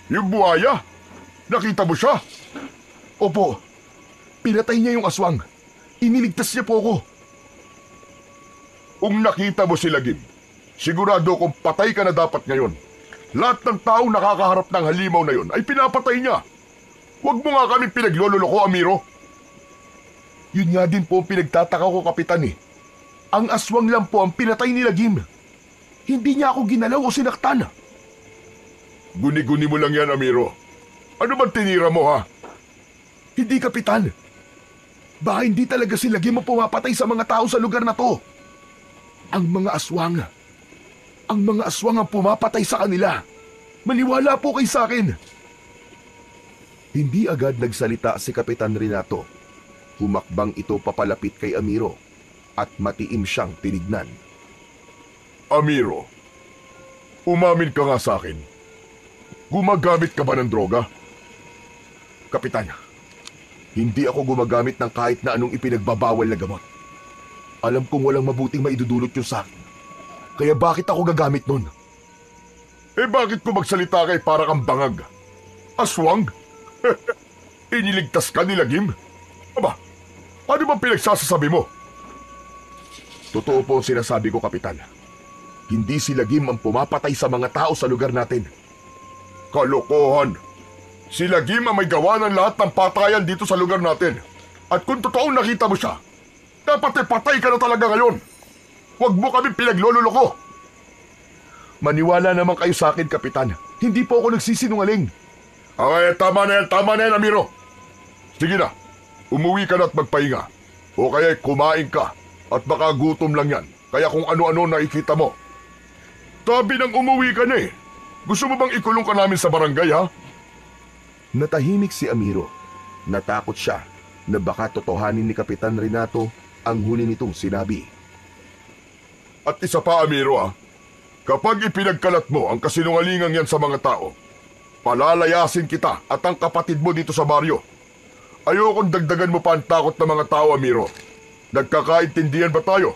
Yung buhaya? Nakita mo siya? Opo, pinatay niya yung aswang. Iniligtas niya po ako. Kung nakita mo si Lagim, sigurado kung patay ka na dapat ngayon. Lahat ng taong nakakaharap ng halimaw na yun ay pinapatay niya. Huwag mo nga kami pinaglololoko, Amiro. Yun nga din po ang pinagtataka ko, Kapitan eh. Ang aswang lang po ang pinatay ni Lagim. Hindi niya ako ginalaw o sinaktan. Guni-guni mo lang yan, Amiro. Ano bang tinira mo, ha? Hindi, Kapitan. Baka hindi talaga si Lagim ang pumapatay sa mga tao sa lugar na to. Ang mga aswang ang pumapatay sa kanila. Maniwala po kay sa akin. Hindi agad nagsalita si Kapitan Renato. Humakbang ito papalapit kay Amiro at matiim siyang tinignan. Amiro, umamin ka nga sa akin. Gumagamit ka ba ng droga? Kapitan, hindi ako gumagamit ng kahit na anong ipinagbabawal na gamot. Alam kong walang mabuting maidudulot yun sa akin. Kaya bakit ako gagamit nun? Bakit ko magsalita kay para kang bangag? Aswang? Iniligtas ka ni Lagim? Aba, ano bang pinagsasasabi mo? Totoo po ang sinasabi ko, Kapitan. Hindi si Lagim ang pumapatay sa mga tao sa lugar natin. Kalokohan! Si Lagim ang may gawa ng lahat ng patayan dito sa lugar natin. At kung totoong nakita mo siya, dapat patay ka na talaga ngayon. Huwag mo kami pinaglololoko. Maniwala naman kayo sa akin, Kapitan. Hindi po ako nagsisinungaling. Ay, tama na yan, Amiro. Sige na, umuwi ka na at magpahinga. O kaya kumain ka at baka gutom lang yan. Kaya kung ano-ano nakikita mo. Tabi nang umuwi ka na eh. Gusto mo bang ikulong ka namin sa barangay, ha? Natahimik si Amiro. Natakot siya na baka totohanin ni Kapitan Renato ang huli nitong sinabi. At isa pa, Amiro, ha? Kapag ipinagkalat mo ang kasinungalingan yan sa mga tao, palalayasin kita at ang kapatid mo dito sa baryo. Ayokong dagdagan mo pa ang takot ng mga tao, Amiro. Nagkakaintindihan ba tayo?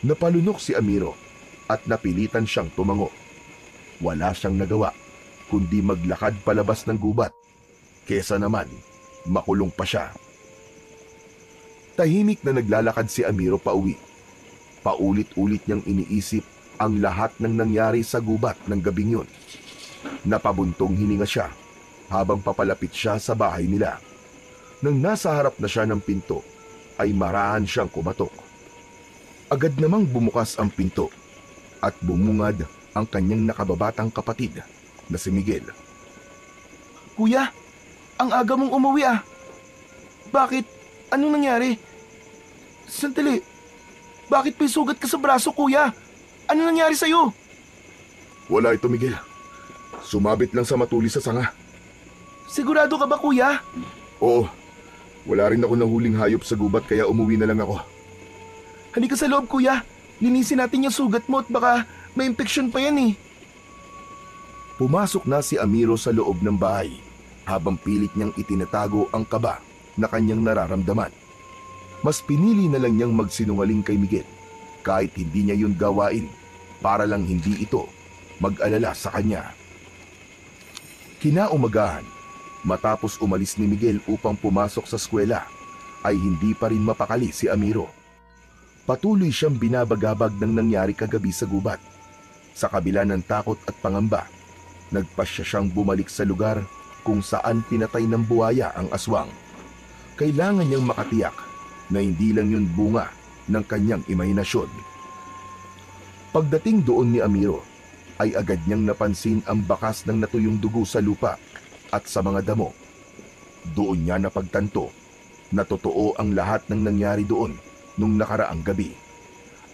Napalunok si Amiro at napilitan siyang tumango. Wala siyang nagawa kundi maglakad palabas ng gubat, kesa naman makulong pa siya. Tahimik na naglalakad si Amiro pauwi. Paulit-ulit niyang iniisip ang lahat ng nangyari sa gubat ng gabing yun. Napabuntong hininga siya habang papalapit siya sa bahay nila. Nang nasa harap na siya ng pinto, ay marahan siyang kumatok. Agad namang bumukas ang pinto at bumungad ang kanyang nakababatang kapatid na si Miguel. Kuya, ang aga mong umuwi ah. Bakit? Anong nangyari? Sandali. Bakit may sugat ka sa braso, kuya? Ano nangyari sa'yo? Wala ito, Miguel. Sumabit lang sa matuli sa sanga. Sigurado ka ba, kuya? Oo. Wala rin ako nahuling hayop sa gubat kaya umuwi na lang ako. Halika sa loob, kuya. Linisin natin yung sugat mo at baka may infeksyon pa yan eh. Pumasok na si Amiro sa loob ng bahay habang pilit niyang itinatago ang kaba na kanyang nararamdaman. Mas pinili na lang niyang magsinungaling kay Miguel kahit hindi niya yun gawain para lang hindi ito mag-alala sa kanya. Kinaumagahan, matapos umalis ni Miguel upang pumasok sa eskwela, ay hindi pa rin mapakali si Amiro. Patuloy siyang binabagabag ng nangyari kagabi sa gubat. Sa kabila ng takot at pangamba, nagpasya siyang bumalik sa lugar kung saan pinatay ng buhaya ang aswang. Kailangan niyang makatiyak na hindi lang yun bunga ng kanyang imahinasyon. Pagdating doon ni Amiro, ay agad niyang napansin ang bakas ng natuyong dugo sa lupa at sa mga damo. Doon niya napagtanto na totoo ang lahat ng nangyari doon nung nakaraang gabi.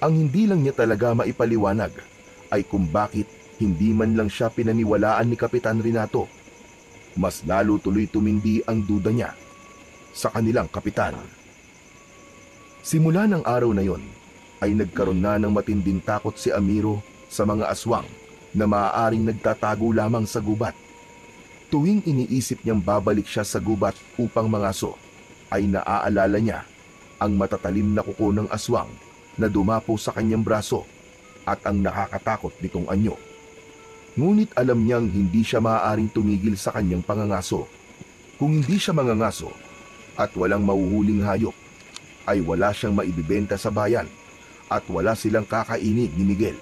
Ang hindi lang niya talaga maipaliwanag ay kung bakit hindi man lang siya pinaniwalaan ni Kapitan Renato. Mas lalo tuloy tumindi ang duda niya sa kanilang kapitan. Simula ng araw na yon, ay nagkaroon na ng matinding takot si Amiro sa mga aswang na maaaring nagtatago lamang sa gubat. Tuwing iniisip niyang babalik siya sa gubat upang mangaso, ay naaalala niya ang matatalim na kuko ng aswang na dumapo sa kanyang braso at ang nakakatakot nitong anyo. Ngunit alam niyang hindi siya maaaring tumigil sa kanyang pangangaso. Kung hindi siya mangangaso at walang mahuhuling hayop, ay wala siyang maibibenta sa bayan at wala silang kakainin ni Miguel.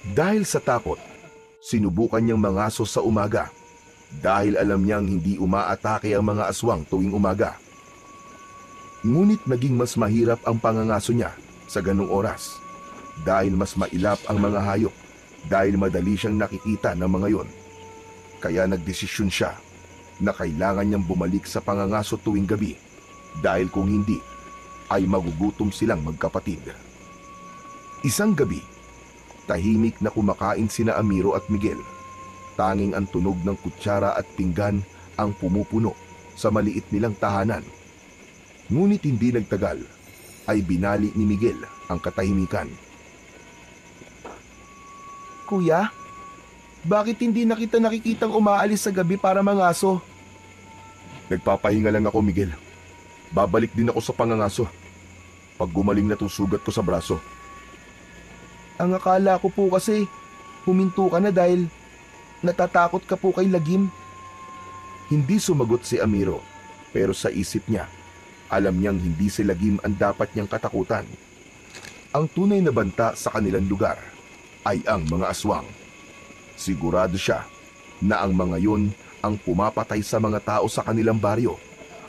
Dahil sa takot, sinubukan niyang mangaso sa umaga dahil alam niyang hindi umaatake ang mga aswang tuwing umaga. Ngunit naging mas mahirap ang pangangaso niya sa ganung oras dahil mas mailap ang mga hayop dahil madali siyang nakikita ng mga yon. Kaya nagdesisyon siya na kailangan niyang bumalik sa pangangaso tuwing gabi dahil kung hindi, ay magugutom silang magkapatid. Isang gabi, tahimik na kumakain sina Amiro at Miguel. Tanging ang tunog ng kutsara at pinggan ang pumupuno sa maliit nilang tahanan. Ngunit hindi nagtagal, ay binali ni Miguel ang katahimikan. Kuya, bakit hindi na kita nakikitang umaalis sa gabi para mangaso? Nagpapahinga lang ako, Miguel. Babalik din ako sa pangangaso pag gumaling na itong sugat ko sa braso. Ang akala ko po kasi, huminto ka na dahil natatakot ka po kay Lagim. Hindi sumagot si Amiro, pero sa isip niya, alam niyang hindi si Lagim ang dapat niyang katakutan. Ang tunay na banta sa kanilang lugar ay ang mga aswang. Sigurado siya na ang mga yon ang pumapatay sa mga tao sa kanilang baryo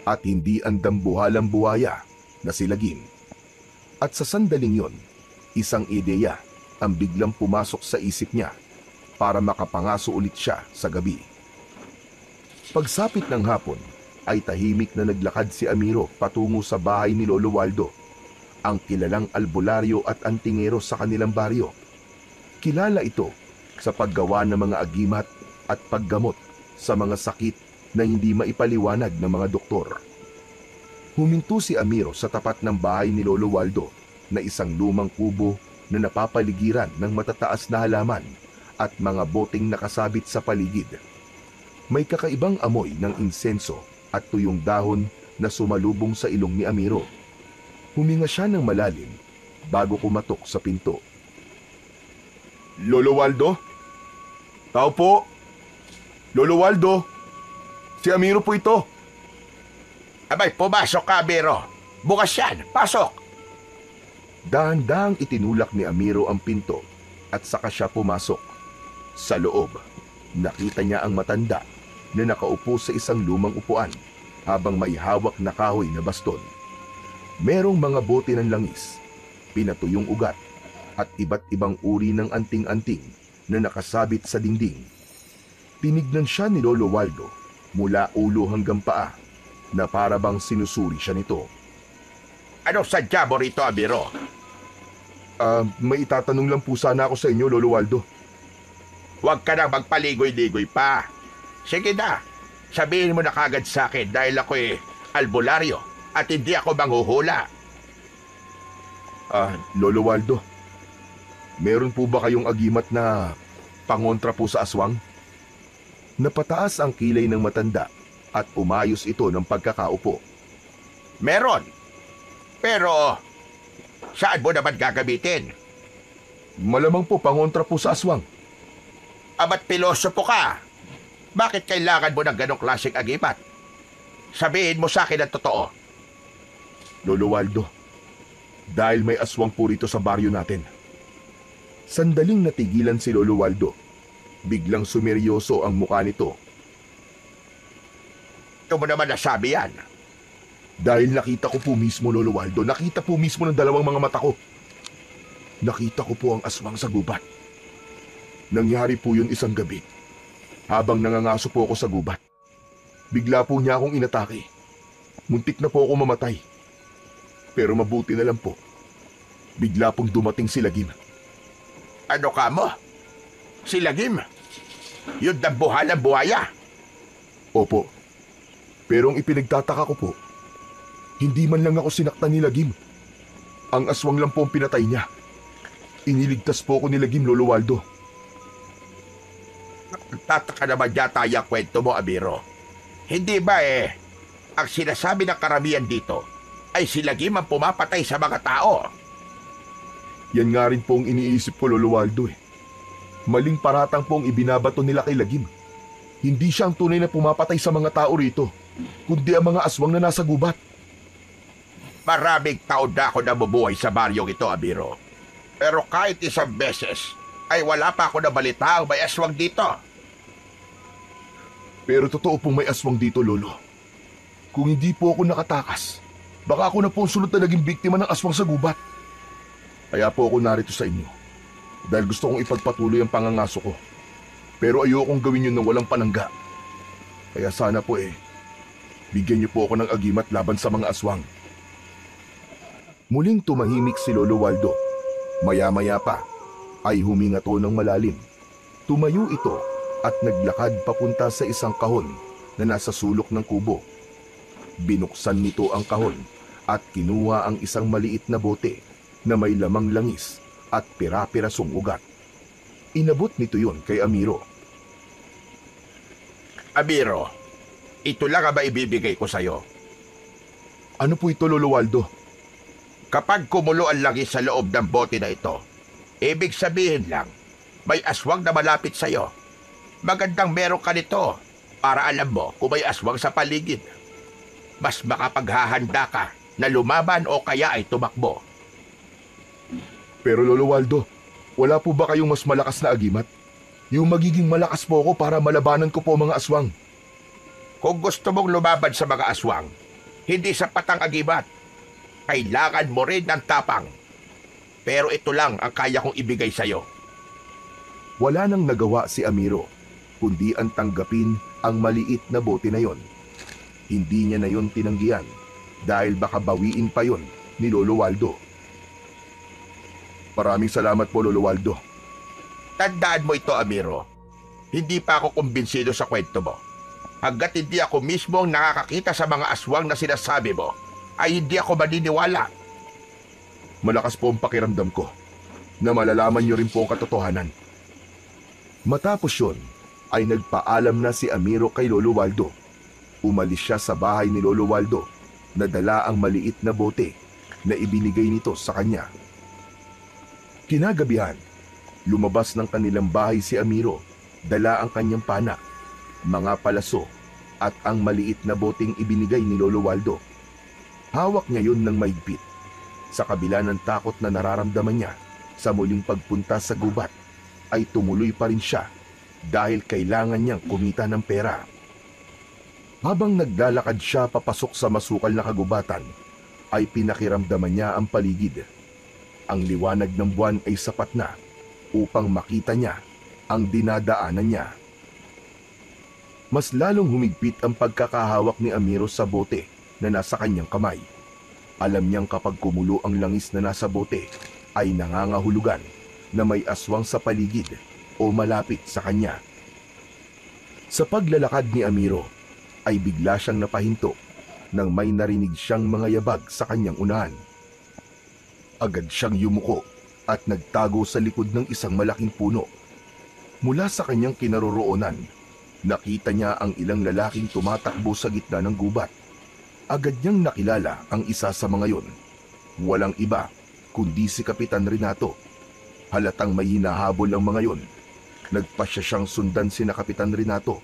at hindi ang dambuhalang buhaya na si Lagim. At sa sandaling yon, isang ideya ang biglang pumasok sa isip niya para makapangaso ulit siya sa gabi. Pagsapit ng hapon, ay tahimik na naglakad si Amiro patungo sa bahay ni Lolo Waldo, ang kilalang albularyo at antingero sa kanilang baryo. Kilala ito sa paggawa ng mga agimat at paggamot sa mga sakit na hindi maipaliwanag ng mga doktor. Huminto si Amiro sa tapat ng bahay ni Lolo Waldo na isang lumang kubo na napapaligiran ng matataas na halaman at mga boteng nakasabit sa paligid. May kakaibang amoy ng insenso at tuyong dahon na sumalubong sa ilong ni Amiro. Huminga siya ng malalim bago kumatok sa pinto. Lolo Waldo? Tao po! Lolo Waldo! Si Amiro po ito! Abay, pumasok ka, Amiro. Bukas yan, pasok. Dahan-dahang itinulak ni Amiro ang pinto at saka siya pumasok. Sa loob, nakita niya ang matanda na nakaupo sa isang lumang upuan habang may hawak na kahoy na baston. Merong mga bote ng langis, pinatuyong ugat at iba't ibang uri ng anting-anting na nakasabit sa dingding. Tinignan siya ni Lolo Waldo mula ulo hanggang paa na para bang sinusuri siya nito. Anong sadya mo rito, Amiro? May itatanong lang po sana ako sa inyo, Lolo Waldo. Huwag ka nang magpaligoy-ligoy pa. Sige na, sabihin mo na kagad sa akin dahil ako'y albularyo at hindi ako manghuhula. Lolo Waldo, meron po ba kayong agimat na pangontra po sa aswang? Napataas ang kilay ng matanda at umayos ito ng pagkakaupo. Meron. Pero, saan mo naman gagamitin? Malamang po pangontra po sa aswang. Amat pilosopo ka. Bakit kailangan mo ng ganong klaseng agimat? Sabihin mo sa akin ang totoo. Lolo Waldo, dahil may aswang po rito sa baryo natin. Sandaling natigilan si Lolo Waldo. Biglang sumeryoso ang mukha nito. Ito mo naman nasabi yan. Dahil nakita ko po mismo, Lolo Waldo, nakita po mismo ng dalawang mga mata ko. Nakita ko po ang aswang sa gubat. Nangyari po yun isang gabi. Habang nangangaso po ako sa gubat. Bigla po niya akong inatake. Muntik na po ako mamatay. Pero mabuti na lang po. Bigla pong dumating si Lagim. Ano ka mo? Si Lagim? Yung dambuhan ng buhaya? Opo. Pero ang ipinagtataka ko po, hindi man lang ako sinaktan ni Lagim. Ang aswang lang po ang pinatay niya. Iniligtas po ako ni Lagim, Lolo Waldo. Tataka naman yata yung kwento mo, Amiro. Hindi ba ang sinasabi ng karamihan dito ay si Lagim ang pumapatay sa mga tao? Yan nga rin po ang iniisip ko, Lolo Waldo eh. Maling paratang po ang ibinabato nila kay Lagim. Hindi siya ang tunay na pumapatay sa mga tao rito, kundi ang mga aswang na nasa gubat. Maraming taon na ako nabubuhay sa baryong ito, Amiro. Pero kahit isang beses, ay wala pa ako nabalita ang may aswang dito. Pero totoo pong may aswang dito, Lolo. Kung hindi po ako nakatakas, baka ako na po ang sunod na naging biktima ng aswang sa gubat. Kaya po ako narito sa inyo. Dahil gusto kong ipagpatuloy ang pangangaso ko. Pero ayokong gawin yun ng walang panangga. Kaya sana po bigyan niyo po ako ng agimat laban sa mga aswang. Muling tumahimik si Lolo Waldo. Maya-maya pa ay huminga to ng malalim. Tumayo ito at naglakad papunta sa isang kahon na nasa sulok ng kubo. Binuksan nito ang kahon at kinuha ang isang maliit na bote na may lamang langis at pira-pirasong ugat. Inabot nito yon kay Amiro. Amiro, ito lang ang maibibigay ko sa'yo. Ano po ito, Lolo Waldo? Kapag kumulo ang langis sa loob ng bote na ito, ibig sabihin lang, may aswang na malapit sa'yo. Magandang meron ka nito para alam mo kung may aswang sa paligid. Mas makapaghahanda ka na lumaban o kaya ay tumakbo. Pero Lolo Waldo, wala po ba kayong mas malakas na agimat? Yung magiging malakas po ako para malabanan ko po mga aswang. Kung gusto mong lumaban sa mga aswang, hindi sapat ang agimat. Kailangan mo rin ng tapang. Pero ito lang ang kaya kong ibigay sa'yo. Wala nang nagawa si Amiro, kundi ang tanggapin ang maliit na bote na yon. Hindi niya na yon tinanggihan dahil baka bawiin pa yon ni Lolo Waldo. Maraming salamat po, Lolo Waldo. Tandaan mo ito, Amiro. Hindi pa ako kumbinsido sa kwento mo. Hanggat hindi ako mismo ang nakakakita sa mga aswang na sinasabi mo, ay hindi ako maniniwala. Malakas po ang pakiramdam ko na malalaman niyo rin po ang katotohanan. Matapos yun, ay nagpaalam na si Amiro kay Lolo Waldo. Umalis siya sa bahay ni Lolo Waldo na dala ang maliit na bote na ibinigay nito sa kanya. Kinagabihan, lumabas ng kanilang bahay si Amiro, dala ang kanyang pana, mga palaso at ang maliit na boteng ibinigay ni Lolo Waldo. Hawak niya yun ng maigpit. Sa kabila ng takot na nararamdaman niya sa muling pagpunta sa gubat, ay tumuloy pa rin siya dahil kailangan niyang kumita ng pera. Habang naglalakad siya papasok sa masukal na kagubatan, ay pinakiramdaman niya ang paligid. Ang liwanag ng buwan ay sapat na upang makita niya ang dinadaanan niya. Mas lalong humigpit ang pagkakahawak ni Amiro sa bote na nasa kanyang kamay. Alam niyang kapag kumulo ang langis na nasa bote, ay nangangahulugan na may aswang sa paligid o malapit sa kanya. Sa paglalakad ni Amiro, ay bigla siyang napahinto nang may narinig siyang mga yabag sa kanyang unahan. Agad siyang yumuko at nagtago sa likod ng isang malaking puno. Mula sa kanyang kinaroroonan, nakita niya ang ilang lalaking tumatakbo sa gitna ng gubat. Agad niyang nakilala ang isa sa mga yon. Walang iba kundi si Kapitan Renato. Halatang may hinahabol ang mga yon. Nagpasya siyang sundan sina Kapitan Renato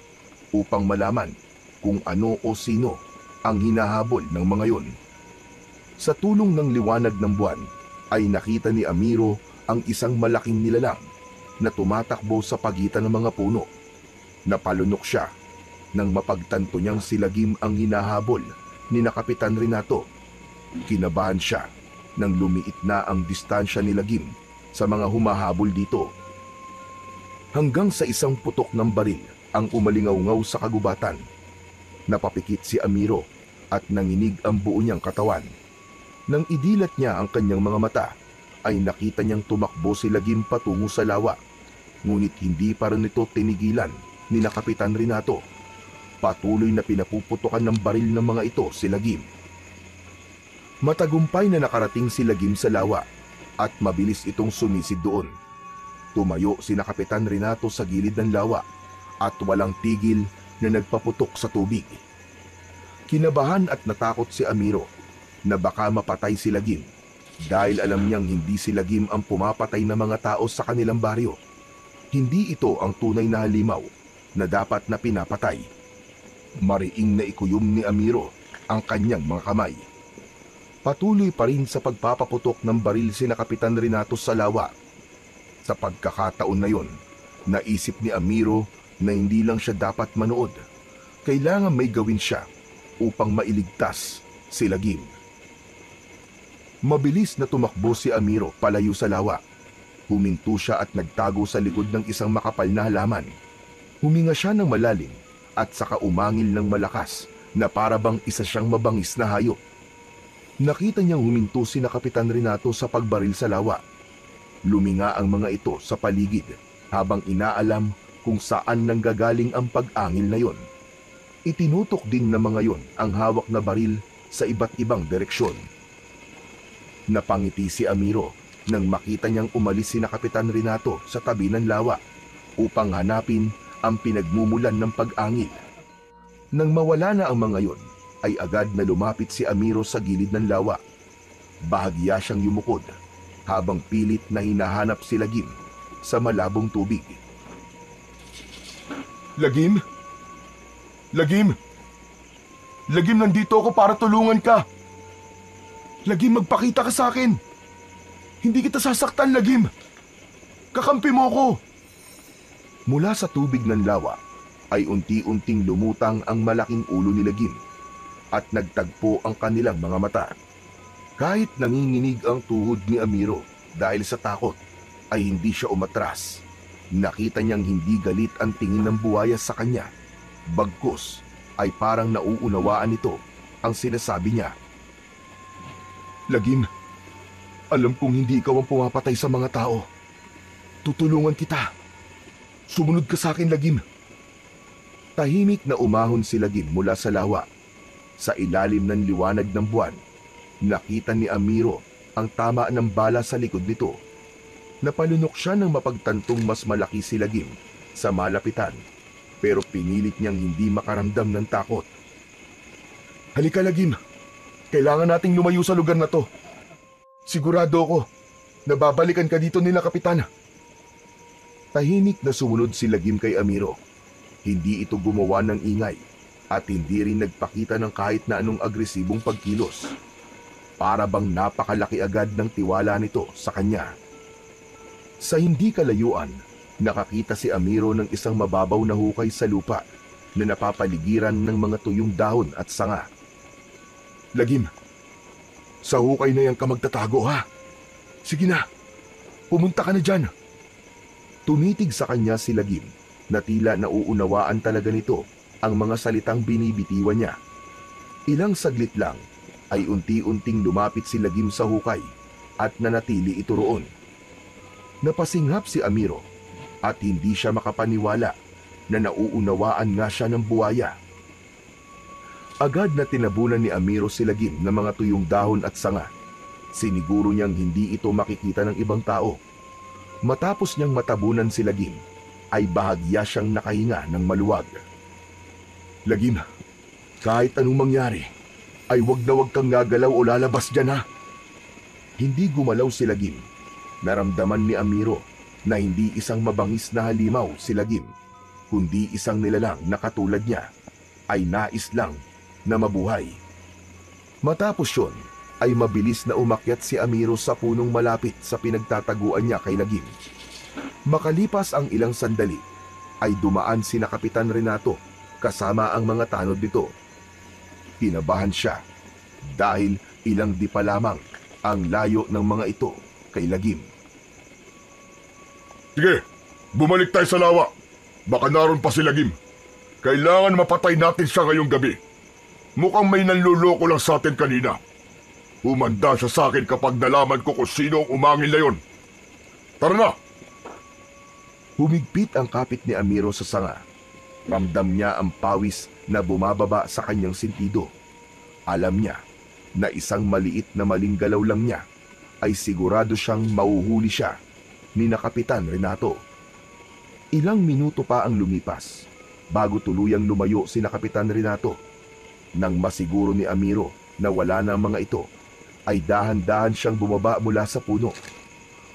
upang malaman kung ano o sino ang hinahabol ng mga yon. Sa tulong ng liwanag ng buwan ay nakita ni Amiro ang isang malaking nilalang na tumatakbo sa pagitan ng mga puno. Napalunok siya nang mapagtanto niyang si Lagim ang hinahabol ni na Kapitan Renato. Kinabahan siya nang lumiit na ang distansya ni Lagim sa mga humahabol dito. Hanggang sa isang putok ng baril ang umalingaw-ngaw sa kagubatan. Napapikit si Amiro at nanginig ang buo niyang katawan. Nang idilat niya ang kanyang mga mata, ay nakita niyang tumakbo si Lagim patungo sa lawa. Ngunit hindi pa rin ito tinigilan ni na Kapitan Renato. Patuloy na pinapuputukan ng baril ng mga ito si Lagim. Matagumpay na nakarating si Lagim sa lawa at mabilis itong sumisid doon. Tumayo si na Kapitan Renato sa gilid ng lawa at walang tigil na nagpaputok sa tubig. Kinabahan at natakot si Amiro na baka mapatay si Lagim dahil alam niyang hindi si Lagim ang pumapatay ng mga tao sa kanilang baryo. Hindi ito ang tunay na halimaw na dapat na pinapatay. Mariing na ikuyom ni Amiro ang kanyang mga kamay. Patuloy pa rin sa pagpapaputok ng baril si na Kapitan Renato sa lawa. Sa pagkakataon na yon, naisip ni Amiro na hindi lang siya dapat manood. Kailangan may gawin siya upang mailigtas si Lagim. Mabilis na tumakbo si Amiro palayo sa lawa. Huminto siya at nagtago sa likod ng isang makapal na halaman. Huminga siya ng malalim at saka umangil ng malakas na para bang isa siyang mabangis na hayop. Nakita niyang huminto si na Kapitan Renato sa pagbaril sa lawa. Luminga ang mga ito sa paligid habang inaalam kung saan nanggagaling ang pag-angil na yon. Itinutok din ng mga yon ang hawak na baril sa iba't ibang direksyon. Napangiti si Amiro nang makita niyang umalis si na Kapitan Renato sa tabi ng lawa upang hanapin ang pinagmumulan ng pag-angil. Nang mawala na ang mga yon, ay agad na lumapit si Amiro sa gilid ng lawa. Bahagya siyang yumukod habang pilit na hinahanap si Lagim sa malabong tubig. Lagim? Lagim? Lagim, nandito ako para tulungan ka. Lagim, magpakita ka sa akin. Hindi kita sasaktan, Lagim. Kakampi mo ko. Mula sa tubig ng lawa ay unti-unting lumutang ang malaking ulo ni Lagim at nagtagpo ang kanilang mga mata. Kahit nanginginig ang tuhod ni Amiro dahil sa takot, ay hindi siya umatras. Nakita niyang hindi galit ang tingin ng buhaya sa kanya. Bagkus ay parang nauunawaan nito ang sinasabi niya. Lagim, alam kong hindi ikaw ang pumapatay sa mga tao. Tutulungan kita. Sumunod ka sa akin, Lagim. Tahimik na umahon si Lagim mula sa lawa. Sa ilalim ng liwanag ng buwan, nakita ni Amiro ang tama ng bala sa likod nito. Napalunok siya nang mapagtantong mas malaki si Lagim sa malapitan, pero pinilit niyang hindi makaramdam ng takot. Halika, Lagim. Kailangan nating lumayo sa lugar na to. Sigurado ako na babalikan ka dito nila, Kapitan. Tahimik na sumunod si Lagim kay Amiro. Hindi ito gumawa ng ingay at hindi rin nagpakita ng kahit na anong agresibong pagkilos. Para bang napakalaki agad ng tiwala nito sa kanya. Sa hindi kalayuan, nakakita si Amiro ng isang mababaw na hukay sa lupa na napapaligiran ng mga tuyong dahon at sanga. Lagim, sa hukay na yan ka magtatago, ha? Sige na, pumunta ka na dyan. Tumitig sa kanya si Lagim na tila nauunawaan talaga nito ang mga salitang binibitiwan niya. Ilang saglit lang ay unti-unting lumapit si Lagim sa hukay at nanatili ito roon. Napasinghap si Amiro at hindi siya makapaniwala na nauunawaan nga siya ng buhaya. Agad na tinabunan ni Amiro si Lagim ng mga tuyong dahon at sanga. Siniguro niyang hindi ito makikita ng ibang tao. Matapos niyang matabunan si Lagim, ay bahagya siyang nakahinga ng maluwag. Lagim, kahit anong mangyari, ay wag na wag kang gagalaw o lalabas dyan, ha? Hindi gumalaw si Lagim. Naramdaman ni Amiro na hindi isang mabangis na halimaw si Lagim. kundi isang nilalang na katulad niya ay nais lang na mabuhay. Matapos yun, ay mabilis na umakyat si Amiro sa punong malapit sa pinagtataguan niya kay Lagim. Makalipas ang ilang sandali, ay dumaan sina Kapitan Renato kasama ang mga tanod nito. Kinabahan siya dahil ilang di pa lamang ang layo ng mga ito kay Lagim. Sige, bumalik tayo sa lawa. Baka naroon pa si Lagim. Kailangan mapatay natin siya ngayong gabi. Mukhang may nanluloko lang sa atin kanina. Umanda siya sa akin kapag nalaman ko kung sino ang umangil na yun. Tara na! Humigpit ang kapit ni Amiro sa sanga. Ramdam niya ang pawis na bumababa sa kanyang sentido. Alam niya na isang maliit na maling galaw lang niya ay sigurado siyang mauhuli siya ni na Kapitan Renato. Ilang minuto pa ang lumipas bago tuluyang lumayo si na Kapitan Renato. Nang masiguro ni Amiro na wala na ang mga ito, ay dahan-dahan siyang bumaba mula sa puno.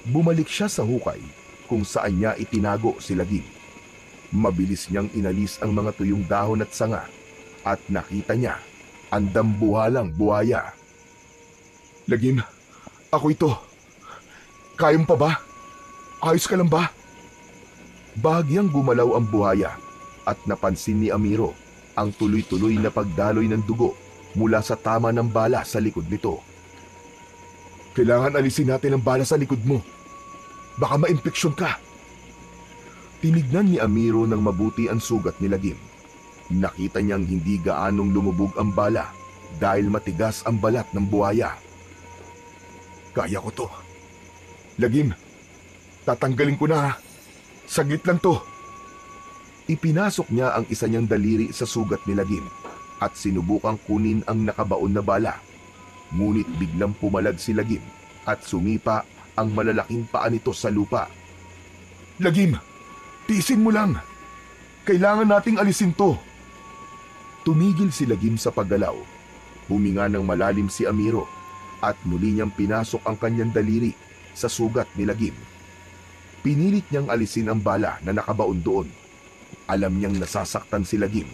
Bumalik siya sa hukay kung saan niya itinago si Lagim. Mabilis niyang inalis ang mga tuyong dahon at sanga at nakita niya ang dambuhalang buhaya. Lagim, ako ito. Kaya mo pa ba? Ayos ka lang ba? Bahagyang gumalaw ang buhaya at napansin ni Amiro ang tuloy-tuloy na pagdaloy ng dugo mula sa tama ng bala sa likod nito. Kailangan alisin natin ang bala sa likod mo. Baka ma-impeksyon ka. Tinignan ni Amiro ng mabuti ang sugat ni Lagim. Nakita niyang hindi gaanong lumubog ang bala dahil matigas ang balat ng buhaya. Kaya ko to. Lagim, tatanggalin ko na ha. Saglit lang to. Ipinasok niya ang isa niyang daliri sa sugat ni Lagim at sinubukang kunin ang nakabaon na bala. Ngunit biglang pumalag si Lagim at sumipa ang malalaking paa nito sa lupa. Lagim, tiisin mo lang. Kailangan nating alisin to. Tumigil si Lagim sa paggalaw. Huminga ng malalim si Amiro at muli niyang pinasok ang kanyang daliri sa sugat ni Lagim. Pinilit niyang alisin ang bala na nakabaon doon. Alam niyang nasasaktan si Lagim,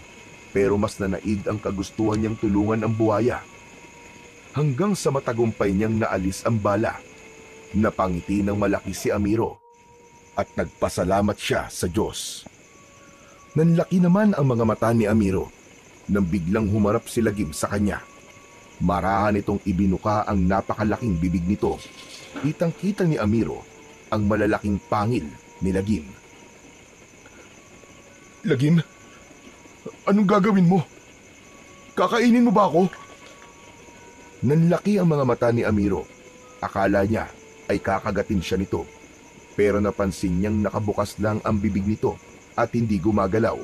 pero mas nanaig ang kagustuhan niyang tulungan ang buhaya. Hanggang sa matagumpay niyang naalis ang bala, napangiti ng malaki si Amiro at nagpasalamat siya sa Diyos. Nanlaki naman ang mga mata ni Amiro nang biglang humarap si Lagim sa kanya. Marahan itong ibinuka ang napakalaking bibig nito. Kitang-kita ni Amiro ang malalaking pangil ni Lagim. Lagim, anong gagawin mo? Kakainin mo ba ako? Nanlaki ang mga mata ni Amiro. Akala niya ay kakagatin siya nito. Pero napansin niyang nakabukas lang ang bibig nito at hindi gumagalaw.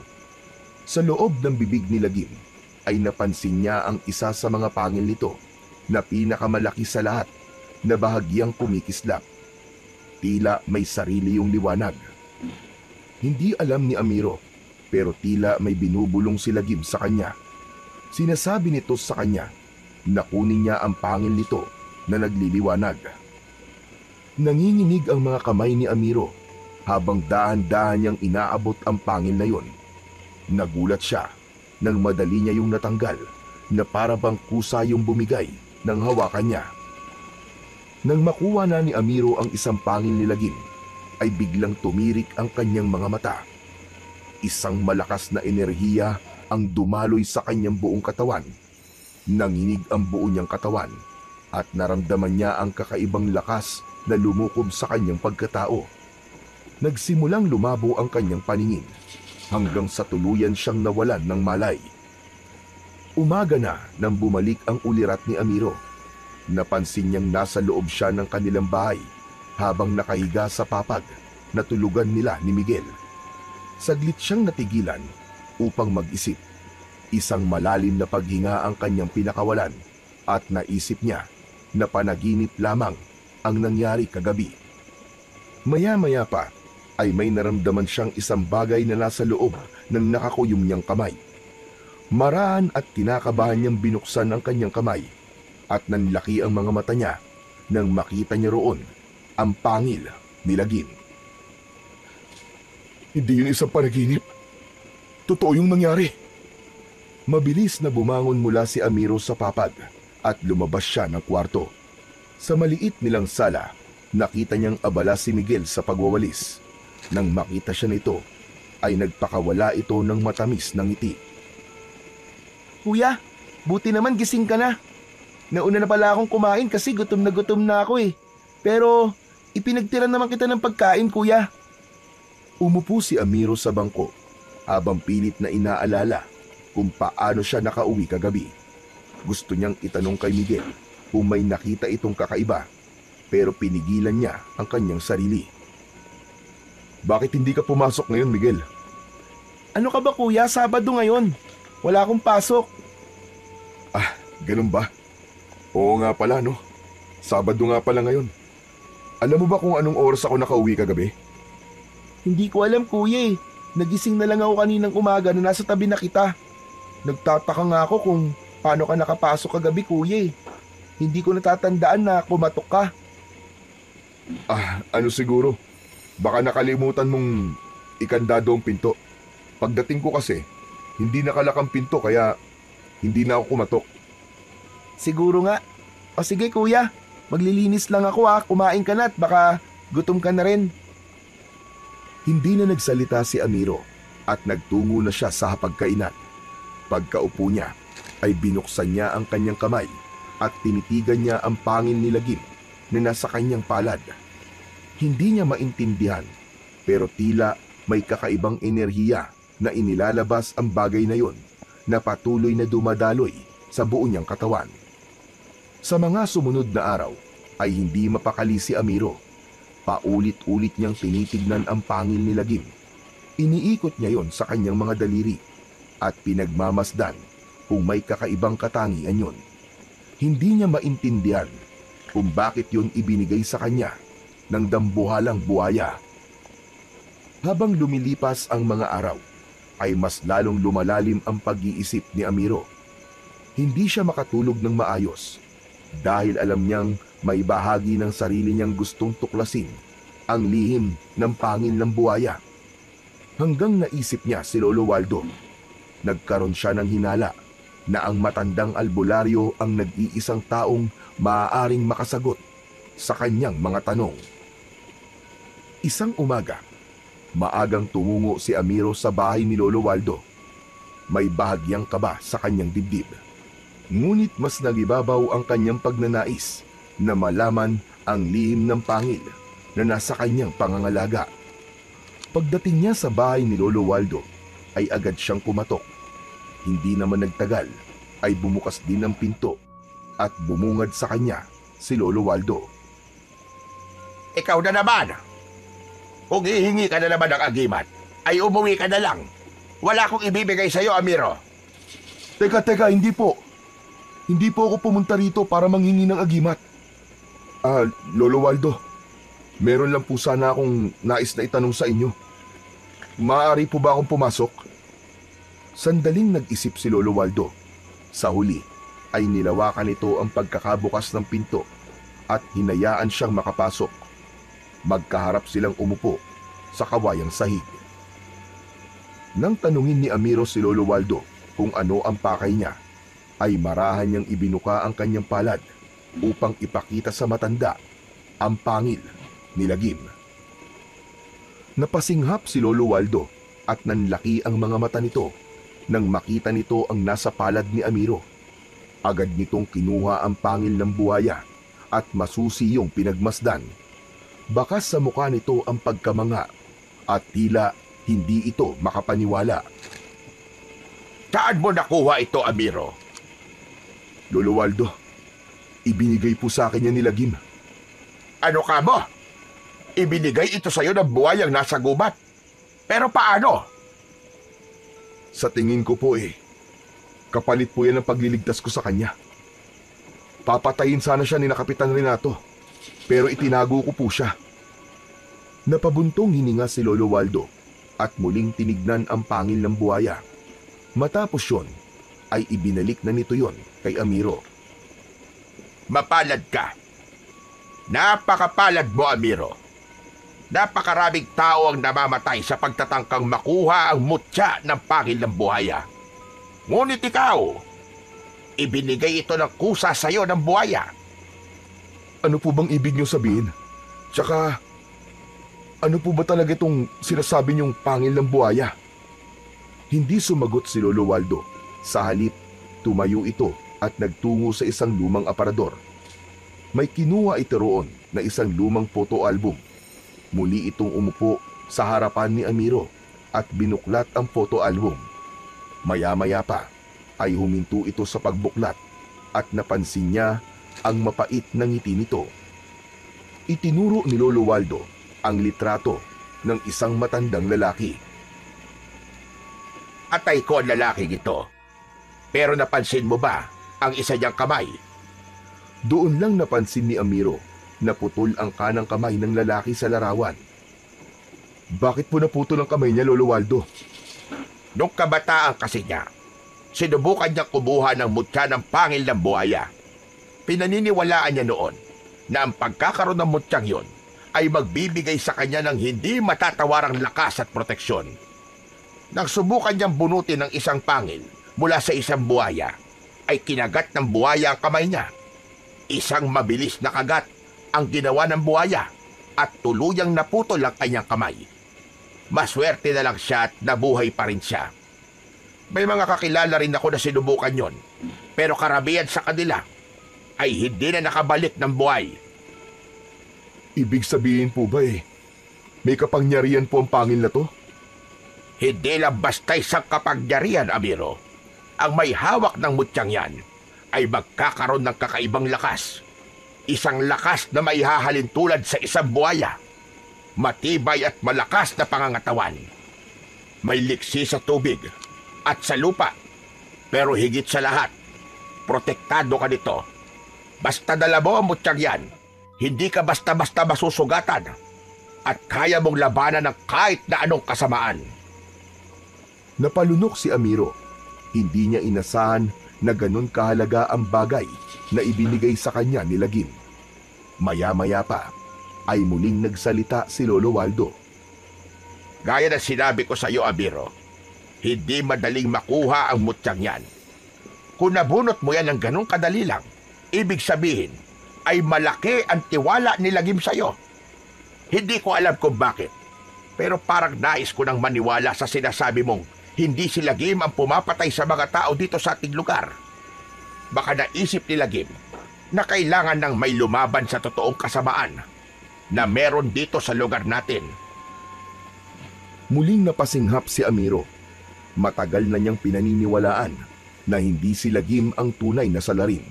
Sa loob ng bibig ni Lagim ay napansin niya ang isa sa mga pangil nito na pinakamalaki sa lahat na bahagyang kumikislap. Tila may sarili yung liwanag. Hindi alam ni Amiro, pero tila may binubulong si Lagim sa kanya. Sinasabi nito sa kanya na kunin niya ang pangil nito na nagliliwanag. Nanginginig ang mga kamay ni Amiro habang dahan-dahan niyang inaabot ang pangil na yon. Nagulat siya nang madali niya yung natanggal na para bang kusa yung bumigay ng hawakan niya. Nang makuha na ni Amiro ang isang pangil ni Lagim, ay biglang tumirik ang kanyang mga mata. Isang malakas na enerhiya ang dumaloy sa kanyang buong katawan. Nanginig ang buo niyang katawan at naramdaman niya ang kakaibang lakas na lumukob sa kanyang pagkatao. Nagsimulang lumabo ang kanyang paningin hanggang sa tuluyan siyang nawalan ng malay. Umaga na nang bumalik ang ulirat ni Amiro. Napansin niyang nasa loob siya ng kanilang bahay habang nakahiga sa papag na tulugan nila ni Miguel. Saglit siyang natigilan upang mag-isip. Isang malalim na paghinga ang kanyang pinakawalan at naisip niya na panaginip lamang ang nangyari kagabi. Maya-maya pa ay may naramdaman siyang isang bagay na nasa loob ng nakakuyom niyang kamay. Marahan at kinakabahan niyang binuksan ang kanyang kamay at nanlaki ang mga mata niya nang makita niya roon ang pangil ni Lagim. Hindi yun isang panaginip. Totoo yung nangyari. Mabilis na bumangon mula si Amiro sa papag at lumabas siya ng kwarto. Sa maliit nilang sala, nakita niyang abala si Miguel sa pagwawalis. Nang makita siya nito, ay nagpakawala ito ng matamis na ngiti. Kuya, buti naman gising ka na. Nauna na pala akong kumain kasi gutom na ako eh. Pero ipinagtira naman kita ng pagkain, kuya. Umupo si Amiro sa bangko habang pilit na inaalala kung paano siya nakauwi kagabi. Gusto niyang itanong kay Miguel kung may nakita itong kakaiba, pero pinigilan niya ang kanyang sarili. Bakit hindi ka pumasok ngayon, Miguel? Ano ka ba, kuya? Sabado ngayon. Wala akong pasok. Ganun ba? Oo nga pala, no? Sabado nga pala ngayon. Alam mo ba kung anong oras ako nakauwi kagabi? Hindi ko alam, kuya eh. Nagising na lang ako kaninang umaga na nasa tabi na kita. Nagtataka nga ako kung paano ka nakapasok kagabi, kuya eh. Hindi ko natatandaan na kumatok ka. Ano siguro? Baka nakalimutan mong ikanda doong pinto. Pagdating ko kasi, hindi nakalakang pinto kaya hindi na ako kumatok. Siguro nga. O sige, kuya. Maglilinis lang ako kumain ka na at baka gutom ka na rin. Hindi na nagsalita si Amiro at nagtungo na siya sa hapagkainan. Pagkaupo niya ay binuksan niya ang kanyang kamay at tinitigan niya ang pangil ni Lagim na nasa kanyang palad. Hindi niya maintindihan pero tila may kakaibang enerhiya na inilalabas ang bagay na yon na patuloy na dumadaloy sa buo niyang katawan. Sa mga sumunod na araw ay hindi mapakali si Amiro. Paulit-ulit niyang tinitignan ang pangil ni Lagim. Iniikot niya yon sa kanyang mga daliri at pinagmamasdan kung may kakaibang katangian yon. Hindi niya maintindihan kung bakit yon ibinigay sa kanya ng dambuhalang buhaya. Habang lumilipas ang mga araw, ay mas lalong lumalalim ang pag-iisip ni Amiro. Hindi siya makatulog ng maayos dahil alam niyang may bahagi ng sarili niyang gustong tuklasin ang lihim ng pangil ng buhaya. Hanggang naisip niya si Lolo Waldo. Nagkaroon siya ng hinala na ang matandang albularyo ang nag-iisang taong maaaring makasagot sa kanyang mga tanong. Isang umaga, maagang tumungo si Amiro sa bahay ni Lolo Waldo. May bahagyang kaba sa kanyang dibdib. Ngunit mas nagibabaw ang kanyang pagnanais na malaman ang lihim ng pangil na nasa kanyang pangangalaga. Pagdating niya sa bahay ni Lolo Waldo, ay agad siyang kumatok. Hindi naman nagtagal, ay bumukas din ang pinto at bumungad sa kanya si Lolo Waldo. Ikaw na naman. Kung hihingi ka na naman ng agimat, ay umuwi ka na lang. Wala akong ibibigay sa'yo, Amiro. Teka, hindi po. Hindi po ako pumunta rito para manghingi ng agimat. Lolo Waldo, meron lang po sana akong nais na itanong sa inyo. Maaari po ba akong pumasok? Sandaling nag-isip si Lolo Waldo. Sa huli, ay nilawakan nito ang pagkakabukas ng pinto at hinayaan siyang makapasok. Magkaharap silang umupo sa kawayang sahig. Nang tanungin ni Amiro si Lolo Waldo kung ano ang pakay niya, ay marahan niyang ibinuka ang kanyang palad upang ipakita sa matanda ang pangil ni Lagim. Napasinghap si Lolo Waldo at nanlaki ang mga mata nito nang makita nito ang nasa palad ni Amiro. Agad nitong kinuha ang pangil ng buhaya at masusi yung pinagmasdan. Bakas sa mukha nito ang pagkamanga at tila hindi ito makapaniwala. Saan mo nakuha ito, Amiro? Lolo Waldo, ibinigay po sa akin yan ni Lagim. Ano ka mo? Ibinigay ito sa'yo ng buhayang nasa gubat. Pero paano? Sa tingin ko po kapalit po yan ang pagliligtas ko sa kanya. Papatayin sana siya ni Kapitan Renato, pero itinago ko po siya. Napabuntong hininga si Lolo Waldo at muling tinignan ang pangil ng buhaya. Matapos yon, ay ibinalik na nito yon kay Amiro. Mapalad ka. Napakapalad mo, Amiro. Napakaraming tao ang namamatay sa pagtatangkang makuha ang mutya ng pangil ng buhaya. Ngunit ikaw, ibinigay ito ng kusa sa iyo ng buhaya. Ano po bang ibig niyo sabihin? Tsaka, ano po ba talaga itong sinasabi niyong pangil ng buhaya? Hindi sumagot si Lolo Waldo. Sa halip, tumayo ito at nagtungo sa isang lumang aparador. May kinuha ito roon na isang lumang photo album. Muli itong umupo sa harapan ni Amiro at binuklat ang photo album. Maya-maya pa ay huminto ito sa pagbuklat at napansin niya ang mapait na ngiti nito. Itinuro ni Lolo Waldo ang litrato ng isang matandang lalaki. Atay ko ang lalaking ito. Pero napansin mo ba ang isa niyang kamay? Doon lang napansin ni Amiro na putol ang kanang kamay ng lalaki sa larawan. Bakit po naputol ang kamay niya, Lolo Waldo? Nung kabataan kasi niya, sinubukan niya kumuha ng mutya ng pangil ng buhaya. Pinaniniwalaan niya noon na ang pagkakaroon ng mutyang yon ay magbibigay sa kanya ng hindi matatawarang lakas at proteksyon. Nang subukan niyang bunutin ng isang pangil mula sa isang buhaya, ay kinagat ng buhaya ang kamay niya. Isang mabilis na kagat ang ginawa ng buhaya at tuluyang naputol ang kanyang kamay. Maswerte na lang siya at nabuhay pa rin siya. May mga kakilala rin ako na sinubukan yon, pero karamihan sa kanila ay hindi na nakabalik ng buhay. Ibig sabihin po ba may kapangyarihan po ang pangil na to? Hindi lang basta isang kapangyarihan, Amiro. Ang may hawak ng mutyang yan ay magkakaroon ng kakaibang lakas. Isang lakas na maihahalin tulad sa isang buhaya. Matibay at malakas na pangangatawan. May liksi sa tubig at sa lupa. Pero higit sa lahat, protektado ka nito. Basta dala mo ang mutyang yan, hindi ka basta-basta masusugatan at kaya mong labanan ng kahit na anong kasamaan. Napalunok si Amiro. Hindi niya inasahan na ganun kahalaga ang bagay na ibinigay sa kanya ni Lagim. Maya-maya pa ay muling nagsalita si Lolo Waldo. Gaya na sinabi ko sa iyo, Amiro, hindi madaling makuha ang mutyang yan. Kung nabunot mo yan ng ganun kadali lang, ibig sabihin ay malaki ang tiwala ni Lagim sa iyo. Hindi ko alam kung bakit, pero parang nais ko nang maniwala sa sinasabi mong hindi si Lagim ang pumapatay sa mga tao dito sa ating lugar. Baka naisip ni Lagim na kailangan ng may lumaban sa totoong kasamaan na meron dito sa lugar natin. Muling napasinghap si Amiro. Matagal na niyang pinaniniwalaan na hindi si Lagim ang tunay na salarin.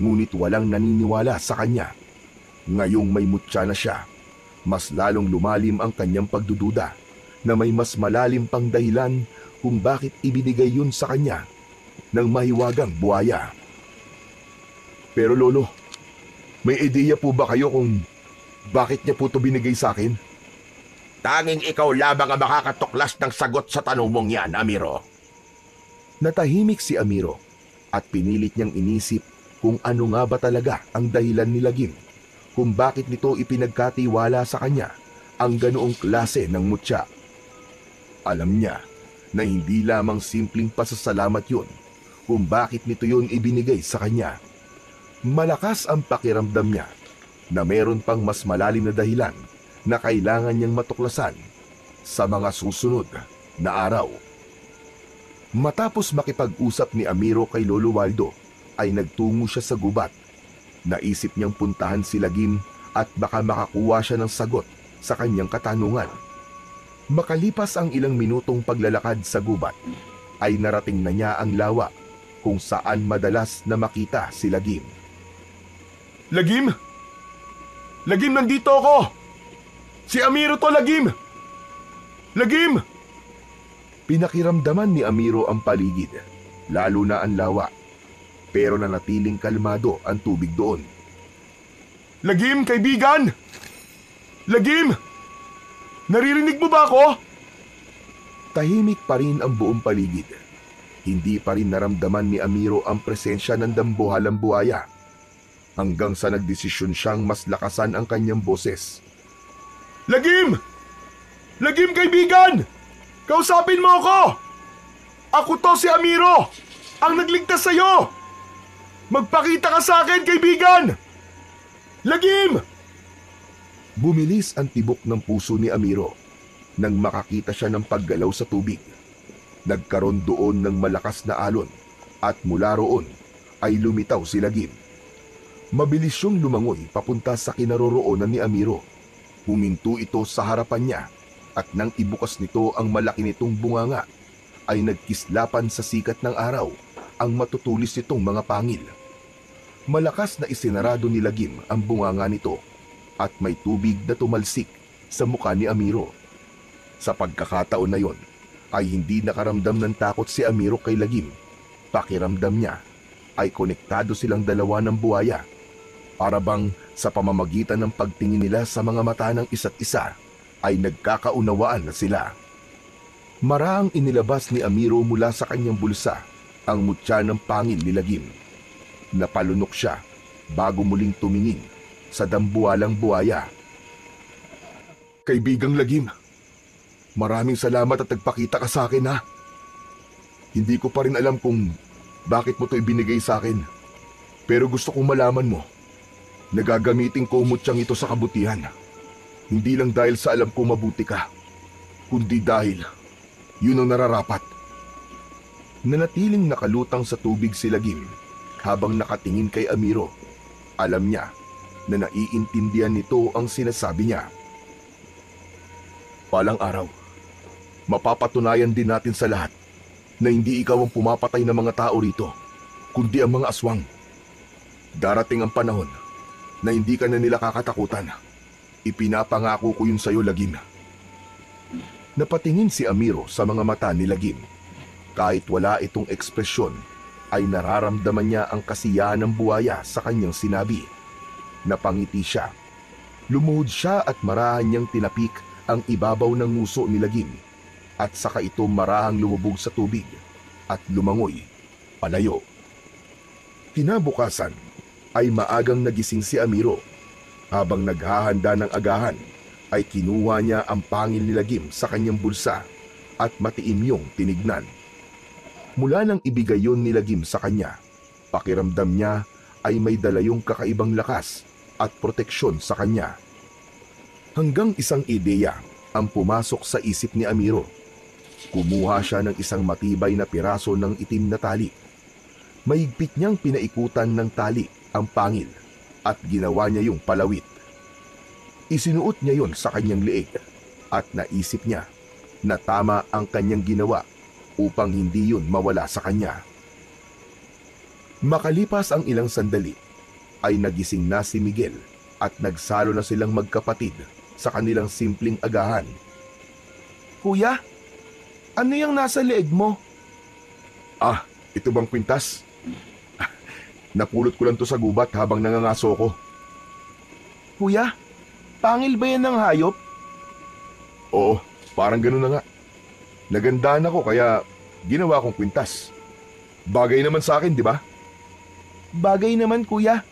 Ngunit walang naniniwala sa kanya. Ngayong may mutya na siya, mas lalong lumalim ang kanyang pagdududa na may mas malalim pang dahilan kung bakit ibinigay yun sa kanya ng mahiwagang buhaya. Pero Lolo, may ideya po ba kayo kung bakit niya po ito binigay sa akin? Tanging ikaw lamang ang makakatuklas ng sagot sa tanong mong yan, Amiro. Natahimik si Amiro at pinilit niyang inisip kung ano nga ba talaga ang dahilan ni Lagim kung bakit nito ipinagkatiwala sa kanya ang ganoong klase ng mutya. Alam niya na hindi lamang simpleng pasasalamat yun kung bakit nito yun ibinigay sa kanya. Malakas ang pakiramdam niya na meron pang mas malalim na dahilan na kailangan niyang matuklasan sa mga susunod na araw. Matapos makipag-usap ni Amiro kay Lolo Waldo, ay nagtungo siya sa gubat. Naisip niyang puntahan si Lagim at baka makakuha siya ng sagot sa kanyang katanungan. Makalipas ang ilang minutong paglalakad sa gubat, ay narating na niya ang lawa kung saan madalas na makita si Lagim. Lagim? Lagim, nandito ako! Si Amiro to, Lagim! Lagim! Pinakiramdaman ni Amiro ang paligid, lalo na ang lawa. Pero nanatiling kalmado ang tubig doon. Lagim, kaibigan! Lagim! Naririnig mo ba ako? Tahimik pa rin ang buong paligid. Hindi pa rin naramdaman ni Amiro ang presensya ng dambuhalang buhaya. Hanggang sa nagdesisyon siyang mas lakasan ang kanyang boses. Lagim! Lagim, kaibigan! Kausapin mo ako! Ako to si Amiro! Ang nagligtas sa'yo! Magpakita ka sa akin, kaibigan! Lagim! Bumilis ang tibok ng puso ni Amiro nang makakita siya ng paggalaw sa tubig. Nagkaroon doon ng malakas na alon at mula roon ay lumitaw si Lagim. Mabilis siyang lumangoy papunta sa kinaroroonan ni Amiro. Huminto ito sa harapan niya at nang ibukas nito ang malaki nitong bunganga ay nagkislapan sa sikat ng araw ang matutulis nitong mga pangil. Malakas na isinarado ni Lagim ang bunganga nito at may tubig na tumalsik sa mukha ni Amiro. Sa pagkakataon na yon ay hindi nakaramdam ng takot si Amiro kay Lagim. Pakiramdam niya ay konektado silang dalawa ng buhaya. Para bang sa pamamagitan ng pagtingin nila sa mga mata ng isa't isa ay nagkakaunawaan na sila. Maraang inilabas ni Amiro mula sa kanyang bulsa ang mutya ng pangil ni Lagim. Napalunok siya bago muling tumingin sa dambuhalang buhaya. Kaibigang Lagim, maraming salamat at nagpakita ka sa akin, ha. Hindi ko pa rin alam kung bakit mo to ibinigay sa akin. Pero gusto kong malaman mo, nagagamitin ko umutyang ito sa kabutihan. Hindi lang dahil sa alam ko mabuti ka, kundi dahil yun ang nararapat. Nanatiling nakalutang sa tubig si Lagim habang nakatingin kay Amiro. Alam niya na naiintindihan nito ang sinasabi niya. Palang araw, mapapatunayan din natin sa lahat na hindi ikaw ang pumapatay ng mga tao rito, kundi ang mga aswang. Darating ang panahon na hindi ka na nila kakatakutan. Ipinapangako ko yun sa'yo, Lagim. Napatingin si Amiro sa mga mata ni Lagim. Kahit wala itong ekspresyon, ay nararamdaman niya ang kasiyahan ng buhaya sa kanyang sinabi. Napangiti siya. Lumuhod siya at marahan niyang tinapik ang ibabaw ng nguso ni Lagim at saka ito marahang lumubog sa tubig at lumangoy palayo. Kinabukasan ay maagang nagising si Amiro. Habang naghahanda ng agahan ay kinuha niya ang pangil ni Lagim sa kanyang bulsa at matiimyong tinignan. Mula nang ibigay yon ni Lagim sa kanya, pakiramdam niya ay may dalayong kakaibang lakas at proteksyon sa kanya. Hanggang isang ideya ang pumasok sa isip ni Amiro. Kumuha siya ng isang matibay na piraso ng itim na tali. Mahigpit niyang pinaikutan ng tali ang pangil at ginawa niya yung palawit. Isinuot niya yon sa kanyang leeg at naisip niya na tama ang kanyang ginawa upang hindi yun mawala sa kanya. Makalipas ang ilang sandali ay nagising na si Miguel at nagsalo na silang magkapatid sa kanilang simpleng agahan. Kuya, ano yung nasa leeg mo? Ah, ito bang kwintas? Napulot ko lang to sa gubat habang nangangaso ko. Kuya, pangil ba yan ng hayop? Oo, parang ganun na nga. Nagandaan ako kaya ginawa kong kwintas. Bagay naman sa akin, di ba? Bagay naman, kuya.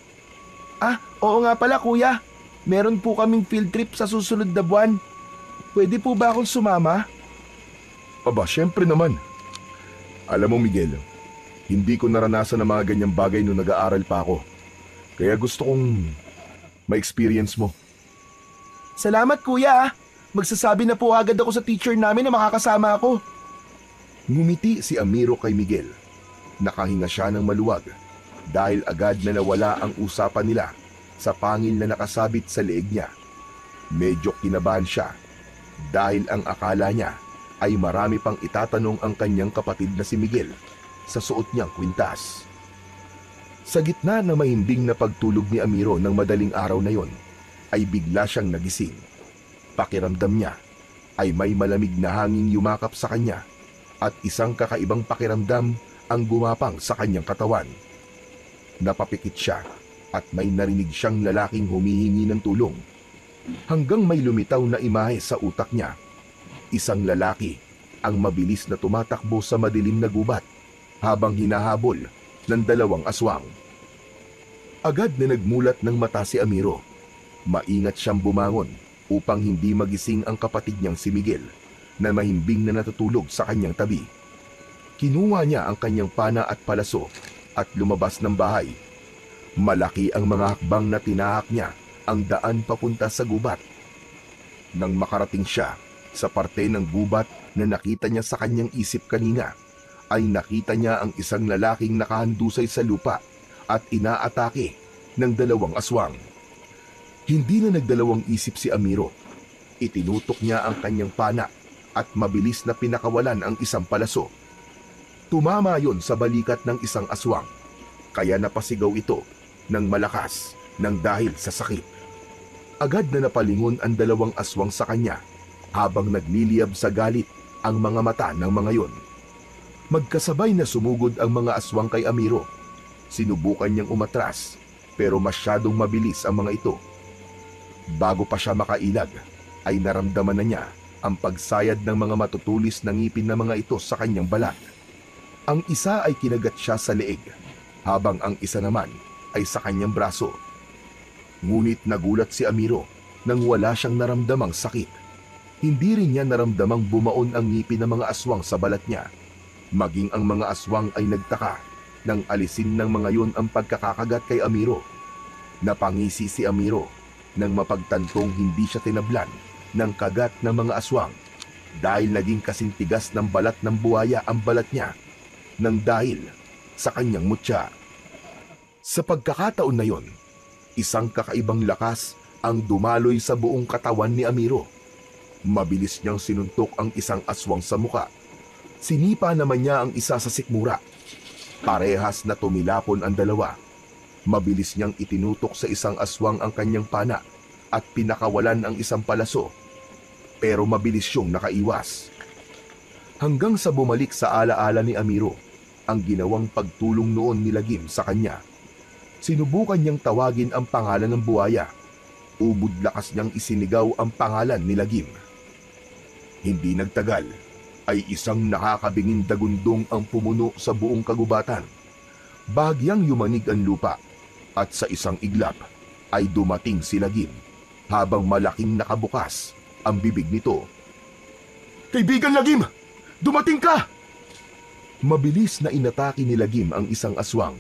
Ah, oo nga pala, kuya. Meron po kaming field trip sa susunod na buwan. Pwede po ba akong sumama? Aba, syempre naman. Alam mo, Miguel, hindi ko naranasan ng mga ganyang bagay nung nag-aaral pa ako. Kaya gusto kong ma-experience mo. Salamat, kuya. Magsasabi na po agad ako sa teacher namin na makakasama ako. Ngumiti si Amiro kay Miguel. Nakahinga siya ng maluwag dahil agad na nawala ang usapan nila sa pangil na nakasabit sa leeg niya. Medyo kinabahan siya dahil ang akala niya ay marami pang itatanong ang kanyang kapatid na si Miguel sa suot niyang kwintas. Sa gitna na mahimbing na pagtulog ni Amiro ng madaling araw na yon, ay bigla siyang nagising. Pakiramdam niya ay may malamig na hangin yumakap sa kanya at isang kakaibang pakiramdam ang gumapang sa kanyang katawan. Napapikit siya at may narinig siyang lalaking humihingi ng tulong. Hanggang may lumitaw na imahe sa utak niya. Isang lalaki ang mabilis na tumatakbo sa madilim na gubat habang hinahabol ng dalawang aswang. Agad na nagmulat ng mata si Amiro. Maingat siyang bumangon upang hindi magising ang kapatid niyang si Miguel na mahimbing na natutulog sa kanyang tabi. Kinuha niya ang kanyang pana at palaso at lumabas ng bahay. Malaki ang mga hakbang na tinahak niya ang daan papunta sa gubat. Nang makarating siya sa parte ng gubat na nakita niya sa kanyang isip kanina, ay nakita niya ang isang lalaking nakahandusay sa lupa at inaatake ng 2 aswang. Hindi na nagdalawang isip si Amiro. Itinutok niya ang kanyang pana at mabilis na pinakawalan ang isang palaso. Tumama yon sa balikat ng isang aswang, kaya napasigaw ito ng malakas nang dahil sa sakit. Agad na napalingon ang 2 aswang sa kanya habang nagliliyab sa galit ang mga mata ng mga yon. Magkasabay na sumugod ang mga aswang kay Amiro. Sinubukan niyang umatras pero masyadong mabilis ang mga ito. Bago pa siya makailag ay naramdaman na niya ang pagsayad ng mga matutulis na ngipin ng mga ito sa kanyang balat. Ang isa ay kinagat siya sa leeg, habang ang isa naman ay sa kanyang braso. Ngunit nagulat si Amiro nang wala siyang naramdamang sakit. Hindi rin niya naramdamang bumaon ang ngipin ng mga aswang sa balat niya. Maging ang mga aswang ay nagtaka nang alisin ng mga yon ang pagkakakagat kay Amiro. Napangisi si Amiro nang mapagtantong hindi siya tinablan ng kagat ng mga aswang dahil naging kasing tigas ng balat ng buhaya ang balat niya nang dahil sa kanyang mutya. Sa pagkakataon na yon, isang kakaibang lakas ang dumaloy sa buong katawan ni Amiro. Mabilis niyang sinuntok ang isang aswang sa muka. Sinipa naman niya ang isa sa sikmura. Parehas na tumilapon ang 2. Mabilis niyang itinutok sa isang aswang ang kanyang pana at pinakawalan ang isang palaso. Pero mabilis siyang nakaiwas. Hanggang sa bumalik sa alaala ni Amiro ang ginawang pagtulong noon ni Lagim sa kanya. Sinubukan niyang tawagin ang pangalan ng buhaya. Ubod lakas niyang isinigaw ang pangalan ni Lagim. Hindi nagtagal ay isang nakakabinging dagundong ang pumuno sa buong kagubatan. Bahagyang yumanig ang lupa at sa isang iglap ay dumating si Lagim habang malaking nakabukas ang bibig nito. "Kaibigan Lagim! Dumating ka!" Mabilis na inatake ni Lagim ang isang aswang.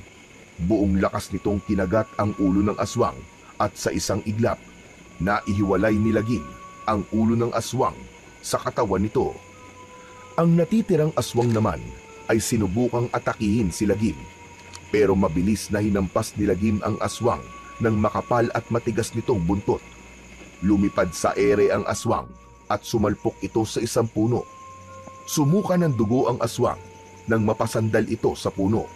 Buong lakas nitong kinagat ang ulo ng aswang at sa isang iglap, naihiwalay ni Lagim ang ulo ng aswang sa katawan nito. Ang natitirang aswang naman ay sinubukang atakihin si Lagim, pero mabilis na hinampas ni Lagim ang aswang ng makapal at matigas nitong buntot. Lumipad sa ere ang aswang at sumalpok ito sa isang puno. Sumuka ng dugo ang aswang nang mapasandal ito sa puno.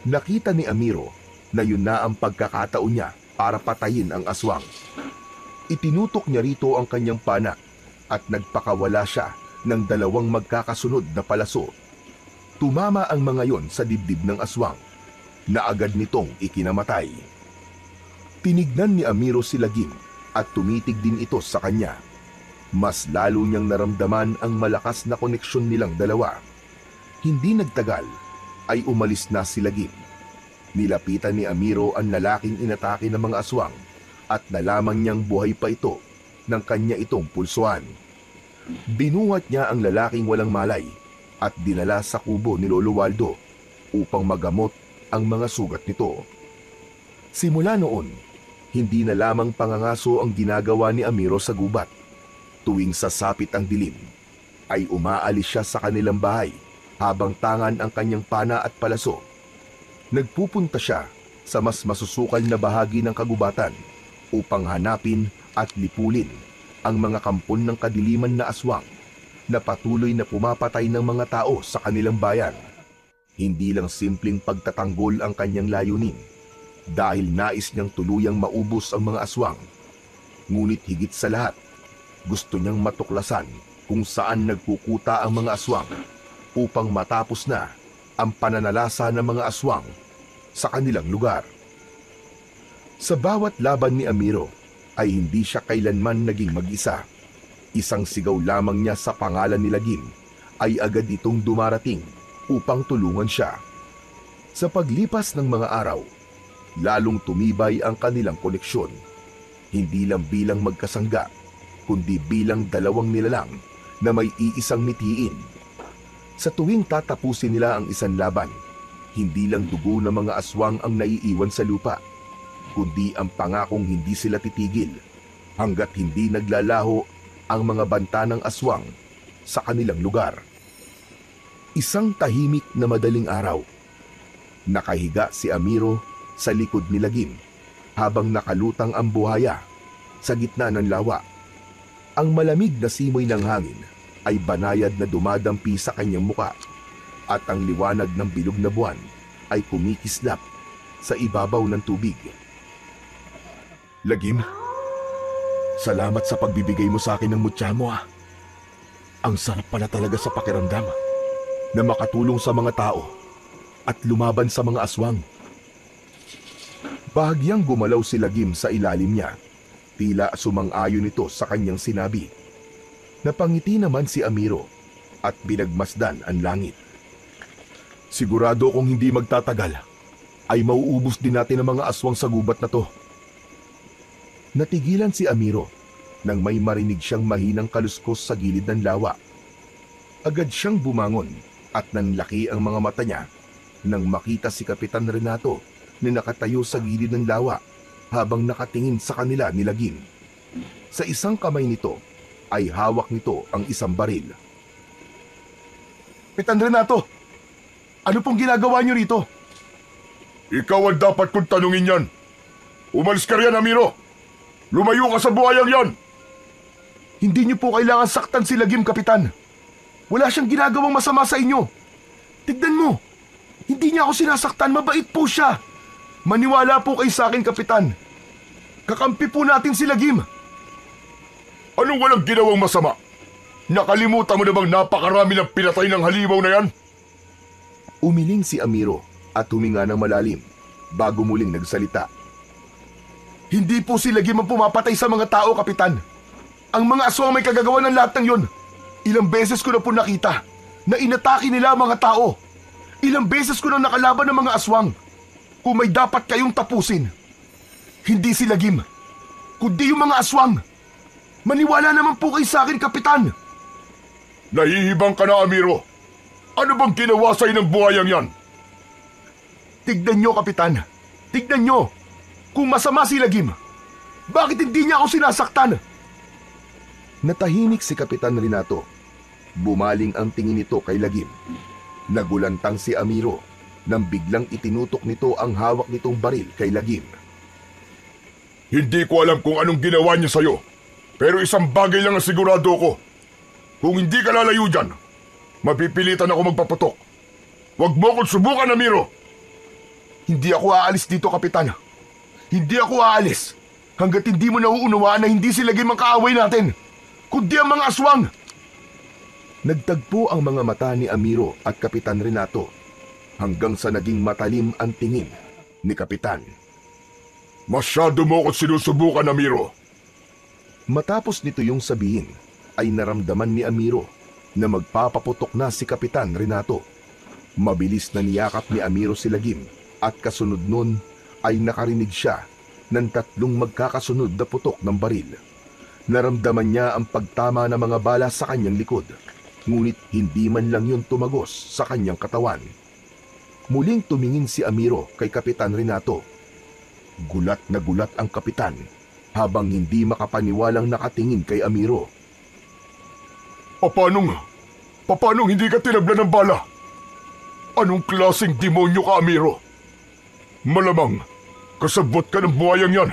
Nakita ni Amiro na yun na ang pagkakataon niya para patayin ang aswang. Itinutok niya rito ang kanyang pana at nagpakawala siya ng 2 magkakasunod na palaso. Tumama ang mga yon sa dibdib ng aswang na agad nitong ikinamatay. Tinignan ni Amiro si Lagim at tumitig din ito sa kanya. Mas lalo niyang naramdaman ang malakas na koneksyon nilang 2. Hindi nagtagal ay umalis na si Lagim. Nilapitan ni Amiro ang lalaking inatake ng mga aswang at nalaman niyang buhay pa ito ng kanya itong pulsuan. Binuhat niya ang lalaking walang malay at dinala sa kubo ni Lolo Waldo upang magamot ang mga sugat nito. Simula noon, hindi na lamang pangangaso ang ginagawa ni Amiro sa gubat. Tuwing sasapit ang dilim, ay umaalis siya sa kanilang bahay habang tangan ang kanyang pana at palaso. Nagpupunta siya sa mas masusukal na bahagi ng kagubatan upang hanapin at lipulin ang mga kampon ng kadiliman na aswang na patuloy na pumapatay ng mga tao sa kanilang bayan. Hindi lang simpleng pagtatanggol ang kanyang layunin dahil nais niyang tuluyang maubos ang mga aswang. Ngunit higit sa lahat, gusto niyang matuklasan kung saan nagkukuta ang mga aswang upang matapos na ang pananalasa ng mga aswang sa kanilang lugar. Sa bawat laban ni Amiro ay hindi siya kailanman naging mag-isa. Isang sigaw lamang niya sa pangalan ni Lagim ay agad itong dumarating upang tulungan siya. Sa paglipas ng mga araw, lalong tumibay ang kanilang koneksyon. Hindi lang bilang magkasangga, kundi bilang dalawang nilalang na may iisang mitiin. Sa tuwing tatapusin nila ang isang laban, hindi lang dugo ng mga aswang ang naiiwan sa lupa, kundi ang pangakong hindi sila titigil hanggat hindi naglalaho ang mga banta ng aswang sa kanilang lugar. Isang tahimik na madaling araw. Nakahiga si Amiro sa likod ni Lagim habang nakalutang ang buhaya sa gitna ng lawa. Ang malamig na simoy ng hangin ay banayad na dumadampi sa kanyang muka at ang liwanag ng bilog na buwan ay kumikislap sa ibabaw ng tubig. Lagim, salamat sa pagbibigay mo sa akin ng mutya mo. Ang sarap pala talaga sa pakiramdam na makatulong sa mga tao at lumaban sa mga aswang. Bahagyang gumalaw si Lagim sa ilalim niya. Tila sumang-ayon ito sa kanyang sinabi. Napangiti naman si Amiro at binagmasdan ang langit. Sigurado kung hindi magtatagal, ay mauubos din natin ang mga aswang sa gubat na to. Natigilan si Amiro nang may marinig siyang mahinang kaluskos sa gilid ng lawa. Agad siyang bumangon at nanlaki ang mga mata niya nang makita si Kapitan Renato na nakatayo sa gilid ng lawa habang nakatingin sa kanila ni Lagim. Sa isang kamay nito ay hawak nito ang isang baril. Kapitan Renato, ano pong ginagawa niyo rito? Ikaw ang dapat kong tanungin yan. Umalis ka riyan, Amiro. Lumayo ka sa buhayang yan. Hindi niyo po kailangan saktan si Lagim, Kapitan. Wala siyang ginagawang masama sa inyo. Tignan mo, hindi niya ako sinasaktan, mabait po siya. Maniwala po kayo sa akin, Kapitan. Kakampi po natin si Lagim. Anong walang ginawang masama? Nakalimutan mo na bang napakarami ng pinatay ng halimaw na yan? Umiling si Amiro at huminga ng malalim bago muling nagsalita. Hindi po si Lagim ang pumapatay sa mga tao, Kapitan. Ang mga aswang may kagagawa ng lahat ng yon. Ilang beses ko na po nakita na inatake nila ang mga tao. Ilang beses ko na nakalaban ng mga aswang. Kung may dapat kayong tapusin, hindi si Lagim, kundi yung mga aswang. Maniwala naman po kayo sa akin, Kapitan. Nahihibang ka na, Amiro. Ano bang ginawa sa'yo ng buhayang yan? Tignan nyo, Kapitan. Tignan nyo. Kung masama si Lagim, bakit hindi niya ako sinasaktan? Natahimik si Kapitan Renato. Bumaling ang tingin nito kay Lagim. Nagulantang si Amiro nang biglang itinutok nito ang hawak nitong baril kay Lagim. Hindi ko alam kung anong ginawa niya sa'yo. Pero isang bagay lang ang sigurado ko. Kung hindi ka lalayo dyan, mapipilitan ako magpaputok. Huwag mo akong subukan, Amiro. Hindi ako aalis dito, Kapitan. Hindi ako aalis hanggat hindi mo nauunawaan na hindi si Lagim ang kaaway natin, kundi ang mga aswang. Nagtagpo ang mga mata ni Amiro at Kapitan Renato hanggang sa naging matalim ang tingin ni Kapitan. Masyado mo akong sinusubukan, Amiro. Matapos nito yung sabihin, ay naramdaman ni Amiro na magpapaputok na si Kapitan Renato. Mabilis na niyakap ni Amiro si Lagim at kasunod nun ay nakarinig siya ng 3 magkakasunod na putok ng baril. Naramdaman niya ang pagtama ng mga bala sa kanyang likod, ngunit hindi man lang yun tumagos sa kanyang katawan. Muling tumingin si Amiro kay Kapitan Renato. Gulat na gulat ang kapitan habang hindi makapaniwalang nakatingin kay Amiro. Paanong hindi ka tinablan ng bala? Anong klaseng demonyo ka, Amiro? Malamang, kasabot ka ng buhayang yan.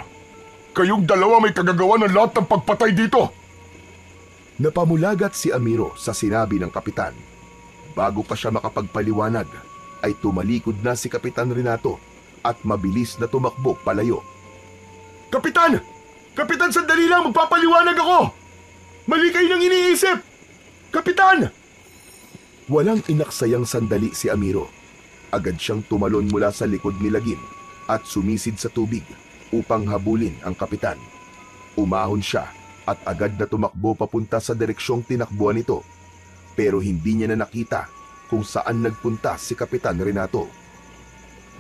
Kayong dalawa may kagagawa ng lahat ng pagpatay dito. Napamulagat si Amiro sa sinabi ng kapitan. Bago pa siya makapagpaliwanag, ay tumalikod na si Kapitan Renato at mabilis na tumakbo palayo. Kapitan! Kapitan, sandali lang! Magpapaliwanag ako! Mali kayo nang iniisip! Kapitan! Walang inaksayang sandali si Amiro. Agad siyang tumalon mula sa likod ni Lagim at sumisid sa tubig upang habulin ang kapitan. Umahon siya at agad na tumakbo papunta sa direksyong tinakbuhan nito. Pero hindi niya na nakita kung saan nagpunta si Kapitan Renato.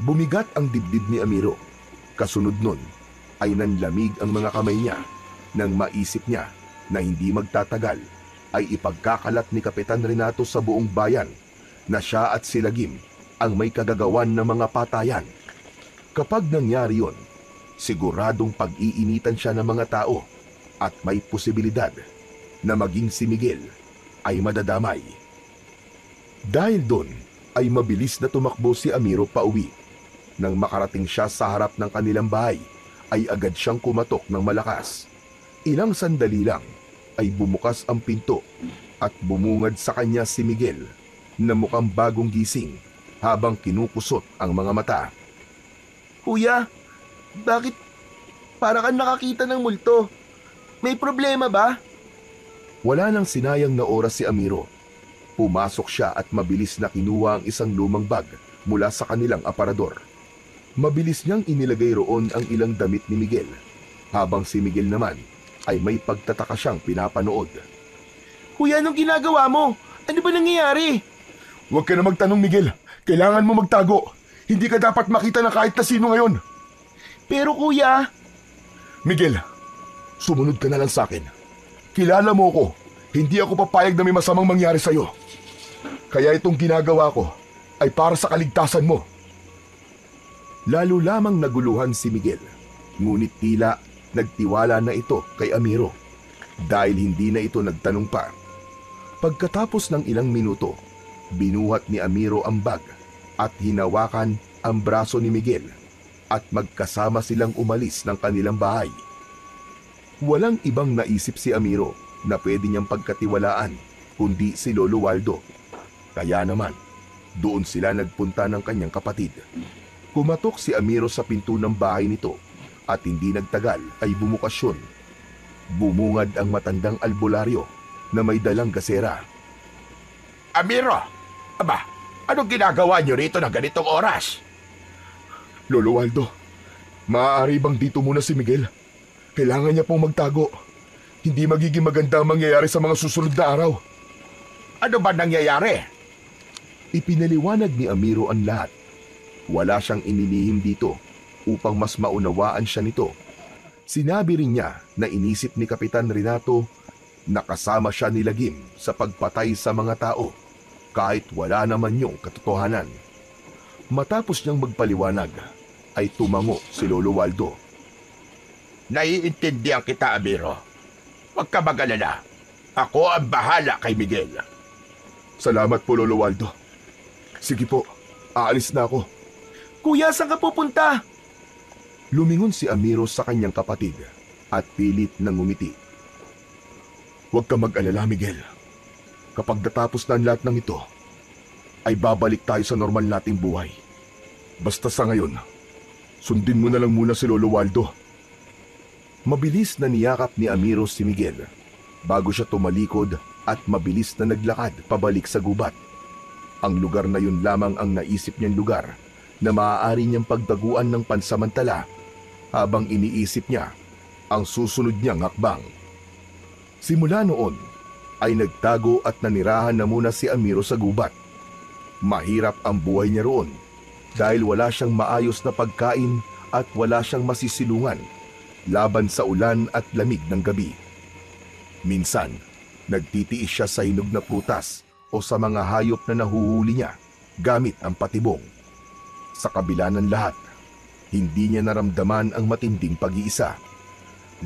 Bumigat ang dibdib ni Amiro. Kasunod nun ay nanlamig ang mga kamay niya nang maisip niya na hindi magtatagal ay ipagkakalat ni Kapitan Renato sa buong bayan na siya at si Lagim ang may kagagawan ng mga patayan. Kapag nangyari yon, siguradong pag-iinitan siya ng mga tao at may posibilidad na maging si Miguel ay madadamay. Dahil doon ay mabilis na tumakbo si Amiro pauwi. Nang makarating siya sa harap ng kanilang bahay, ay agad siyang kumatok ng malakas. Ilang sandali lang ay bumukas ang pinto at bumungad sa kanya si Miguel na mukhang bagong gising habang kinukusot ang mga mata. Kuya, bakit para kang nakakita ng multo? May problema ba? Wala nang sinayang na oras si Amiro. Pumasok siya at mabilis na kinuha ang isang lumang bag mula sa kanilang aparador. Mabilis niyang inilagay roon ang ilang damit ni Miguel, habang si Miguel naman ay may pagtataka siyang pinapanood. Kuya, anong ginagawa mo? Ano ba nangyayari? Huwag ka na magtanong, Miguel. Kailangan mo magtago. Hindi ka dapat makita ng kahit na sino ngayon. Pero kuya... Miguel, sumunod ka na lang sa akin. Kilala mo ko. Hindi ako papayag na may masamang mangyari sa'yo. Kaya itong ginagawa ko ay para sa kaligtasan mo. Lalo lamang naguluhan si Miguel. Ngunit tila nagtiwala na ito kay Amiro dahil hindi na ito nagtanong pa. Pagkatapos ng ilang minuto, binuhat ni Amiro ang bag at hinawakan ang braso ni Miguel at magkasama silang umalis ng kanilang bahay. Walang ibang naisip si Amiro na pwede niyang pagkatiwalaan kundi si Lolo Waldo. Kaya naman, doon sila nagpunta ng kanyang kapatid. Kumatok si Amiro sa pinto ng bahay nito at hindi nagtagal ay bumukas yun. Bumungad ang matandang albularyo na may dalang gasera. Amiro! Aba, anong ginagawa niyo rito ng ganitong oras? Lolo Waldo, maaari bang dito muna si Miguel? Kailangan niya pong magtago. Hindi magiging maganda ang mangyayari sa mga susunod na araw. Ano ba nangyayari? Ipinaliwanag ni Amiro ang lahat. Wala siyang inilihim dito upang mas maunawaan siya nito. Sinabi rin niya na inisip ni Kapitan Renato na kasama siya ni Lagim sa pagpatay sa mga tao kahit wala naman yung katotohanan. Matapos niyang magpaliwanag, ay tumango si Lolo Waldo. Naiintindihan kita, Amiro. Huwag ka mag-alala. Ako ang bahala kay Miguel. Salamat po, Lolo Waldo. Sige po, aalis na ako. Kuya, saan ka pupunta? Lumingon si Amiro sa kanyang kapatid at pilit na ngumiti. Huwag ka mag-alala, Miguel. Kapag natapos na ang lahat ng ito, ay babalik tayo sa normal nating buhay. Basta sa ngayon, sundin mo na lang muna si Lolo Waldo. Mabilis na niyakap ni Amiro si Miguel bago siya tumalikod at mabilis na naglakad pabalik sa gubat. Ang lugar na yun lamang ang naisip niyang lugar na maaari niyang pagdaguan ng pansamantala habang iniisip niya ang susunod niyang hakbang. Simula noon ay nagtago at nanirahan na muna si Amiro sa gubat. Mahirap ang buhay niya roon dahil wala siyang maayos na pagkain at wala siyang masisilungan laban sa ulan at lamig ng gabi. Minsan, nagtitiis siya sa hinog na prutas o sa mga hayop na nahuhuli niya gamit ang patibong. Sa kabila ng lahat, hindi niya naramdaman ang matinding pag-iisa.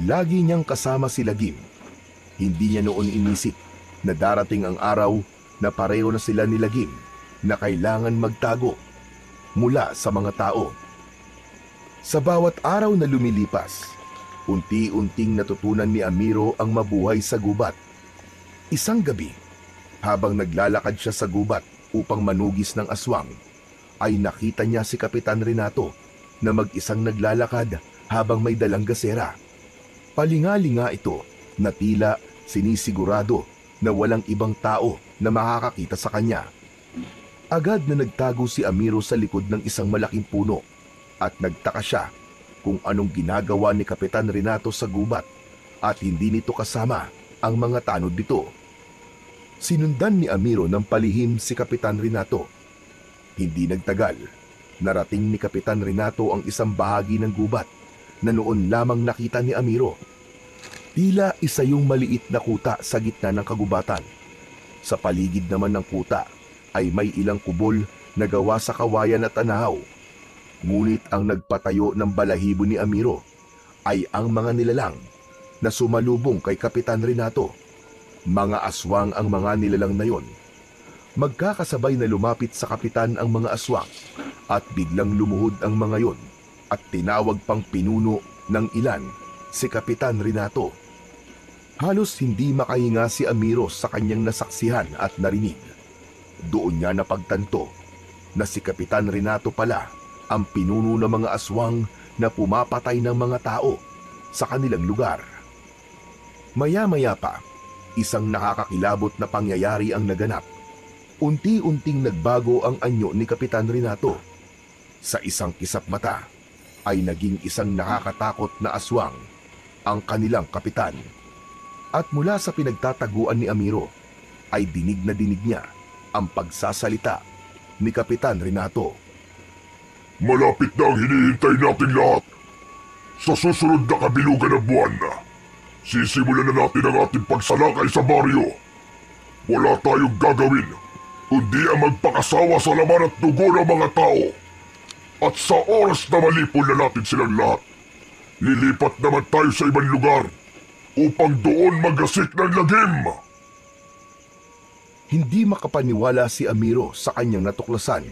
Lagi niyang kasama si Lagim. Hindi niya noon inisip na darating ang araw na pareho na sila ni Lagim na kailangan magtago mula sa mga tao. Sa bawat araw na lumilipas, unti-unting natutunan ni Amiro ang mabuhay sa gubat. Isang gabi, habang naglalakad siya sa gubat upang manugis ng aswang, ay nakita niya si Kapitan Renato na mag-isang naglalakad habang may dalang gasera. Palinga-linga ito na tila sinisigurado na walang ibang tao na makakakita sa kanya. Agad na nagtago si Amiro sa likod ng isang malaking puno at nagtaka siya kung anong ginagawa ni Kapitan Renato sa gubat at hindi nito kasama ang mga tanod nito. Sinundan ni Amiro ng palihim si Kapitan Renato. Hindi nagtagal, narating ni Kapitan Renato ang isang bahagi ng gubat na noon lamang nakita ni Amiro. Tila isa yung maliit na kuta sa gitna ng kagubatan. Sa paligid naman ng kuta ay may ilang kubol na gawa sa kawayan at anahaw. Ngunit ang nagpatayo ng balahibo ni Amiro ay ang mga nilalang na sumalubong kay Kapitan Renato. Mga aswang ang mga nilalang na yon. Magkakasabay na lumapit sa kapitan ang mga aswang at biglang lumuhod ang mga yon at tinawag pang pinuno ng ilan si Kapitan Renato. Halos hindi makahinga si Amiro sa kanyang nasaksihan at narinig. Doon niya napagtanto na si Kapitan Renato pala ang pinuno ng mga aswang na pumapatay ng mga tao sa kanilang lugar. Maya-maya pa, isang nakakakilabot na pangyayari ang naganap. Unti-unting nagbago ang anyo ni Kapitan Renato. Sa isang kisap mata ay naging isang nakakatakot na aswang ang kanilang kapitan. At mula sa pinagtataguan ni Amiro ay dinig na dinig niya ang pagsasalita ni Kapitan Renato. Malapit na ang hinihintay natin lahat. Sa susunod na kabilugan ng buwan na, sisimulan na natin ang ating pagsalakay sa baryo. Wala tayong gagawin kundi ang magpakasawa sa laman at dugo ng mga tao. At sa oras na malipol na natin silang lahat, lilipat naman tayo sa ibang lugar upang doon magasik ng lagim. Hindi makapaniwala si Amiro sa kanyang natuklasan.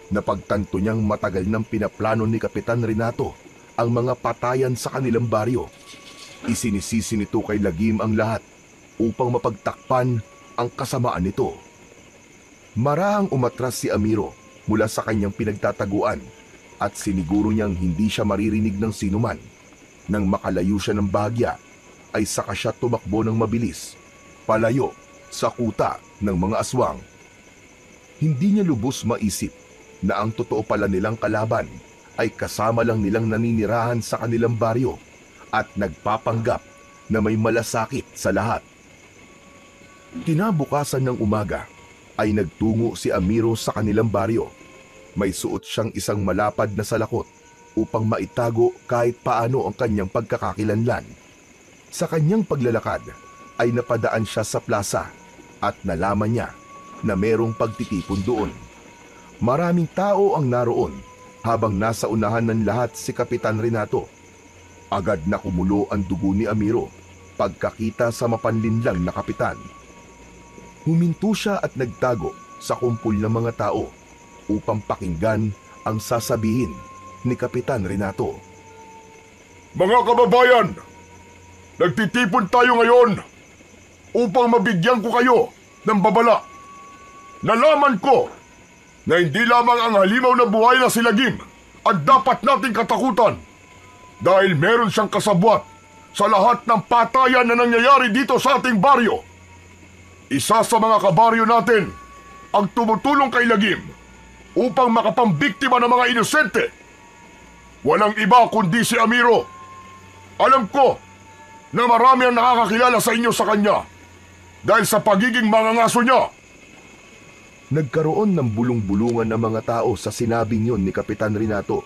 Napagtanto niyang matagal nang pinaplano ni Kapitan Renato ang mga patayan sa kanilang baryo. Isinisisi nito kay Lagim ang lahat upang mapagtakpan ang kasamaan nito. Marahang umatras si Amiro mula sa kanyang pinagtataguan at siniguro niyang hindi siya maririnig ng sinuman. Nang makalayo siya ng bahagya, ay saka siya tumakbo ng mabilis, palayo sa kuta ng mga aswang. Hindi niya lubos maisip na ang totoo pala nilang kalaban ay kasama lang nilang naninirahan sa kanilang baryo at nagpapanggap na may malasakit sa lahat. Kinabukasan ng umaga ay nagtungo si Amiro sa kanilang baryo. May suot siyang isang malapad na salakot upang maitago kahit paano ang kanyang pagkakakilanlan. Sa kanyang paglalakad ay napadaan siya sa plaza at nalaman niya na merong pagtitipon doon. Maraming tao ang naroon habang nasa unahan ng lahat si Kapitan Renato. Agad na kumulo ang dugo ni Amiro pagkakita sa mapanlinlang na kapitan. Huminto siya at nagtago sa kumpul ng mga tao upang pakinggan ang sasabihin ni Kapitan Renato. Mga kababayan, nagtitipon tayo ngayon upang mabigyan ko kayo ng babala. Nalaman ko na hindi lamang ang halimaw na buhay na si Lagim ang dapat nating katakutan dahil meron siyang kasabwat sa lahat ng patayan na nangyayari dito sa ating baryo. Isa sa mga kabaryo natin ang tumutulong kay Lagim upang makapambiktima ng mga inosente. Walang iba kundi si Amiro. Alam ko na marami ang nakakakilala sa inyo sa kanya dahil sa pagiging mangangaso niya. Nagkaroon ng bulong-bulungan ng mga tao sa sinabing yon ni Kapitan Renato,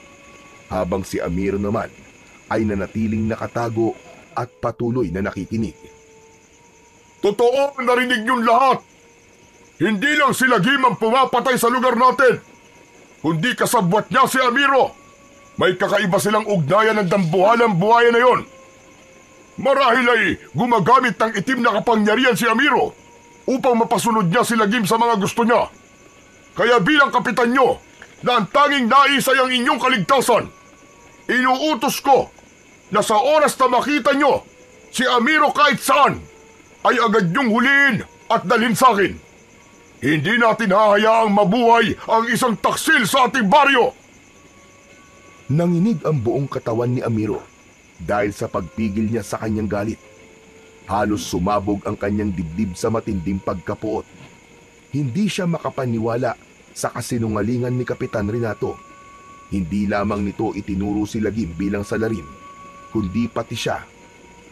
habang si Amiro naman ay nanatiling nakatago at patuloy na nakikinig. Totoo ang narinig niyong lahat. Hindi lang si Lagim ang pumapatay sa lugar natin, kundi kasabwat niya si Amiro. May kakaiba silang ugnayan ng dambuhalang buhaya na yon. Marahil ay gumagamit ng itim na kapangyarihan si Amiro upang mapasunod niya si Lagim sa mga gusto niya. Kaya bilang kapitan niyo na ang tanging nais ay ang inyong kaligtasan, inuutos ko na sa oras na makita niyo si Amiro kahit saan, ay agad niyong huliin at dalhin sa akin. Hindi natin hahayaang mabuhay ang isang taksil sa ating baryo. Nanginig ang buong katawan ni Amiro dahil sa pagpigil niya sa kanyang galit. Halos sumabog ang kanyang dibdib sa matinding pagkapuot. Hindi siya makapaniwala sa kasinungalingan ni Kapitan Renato. Hindi lamang nito itinuro si Lagim bilang salarin, kundi pati siya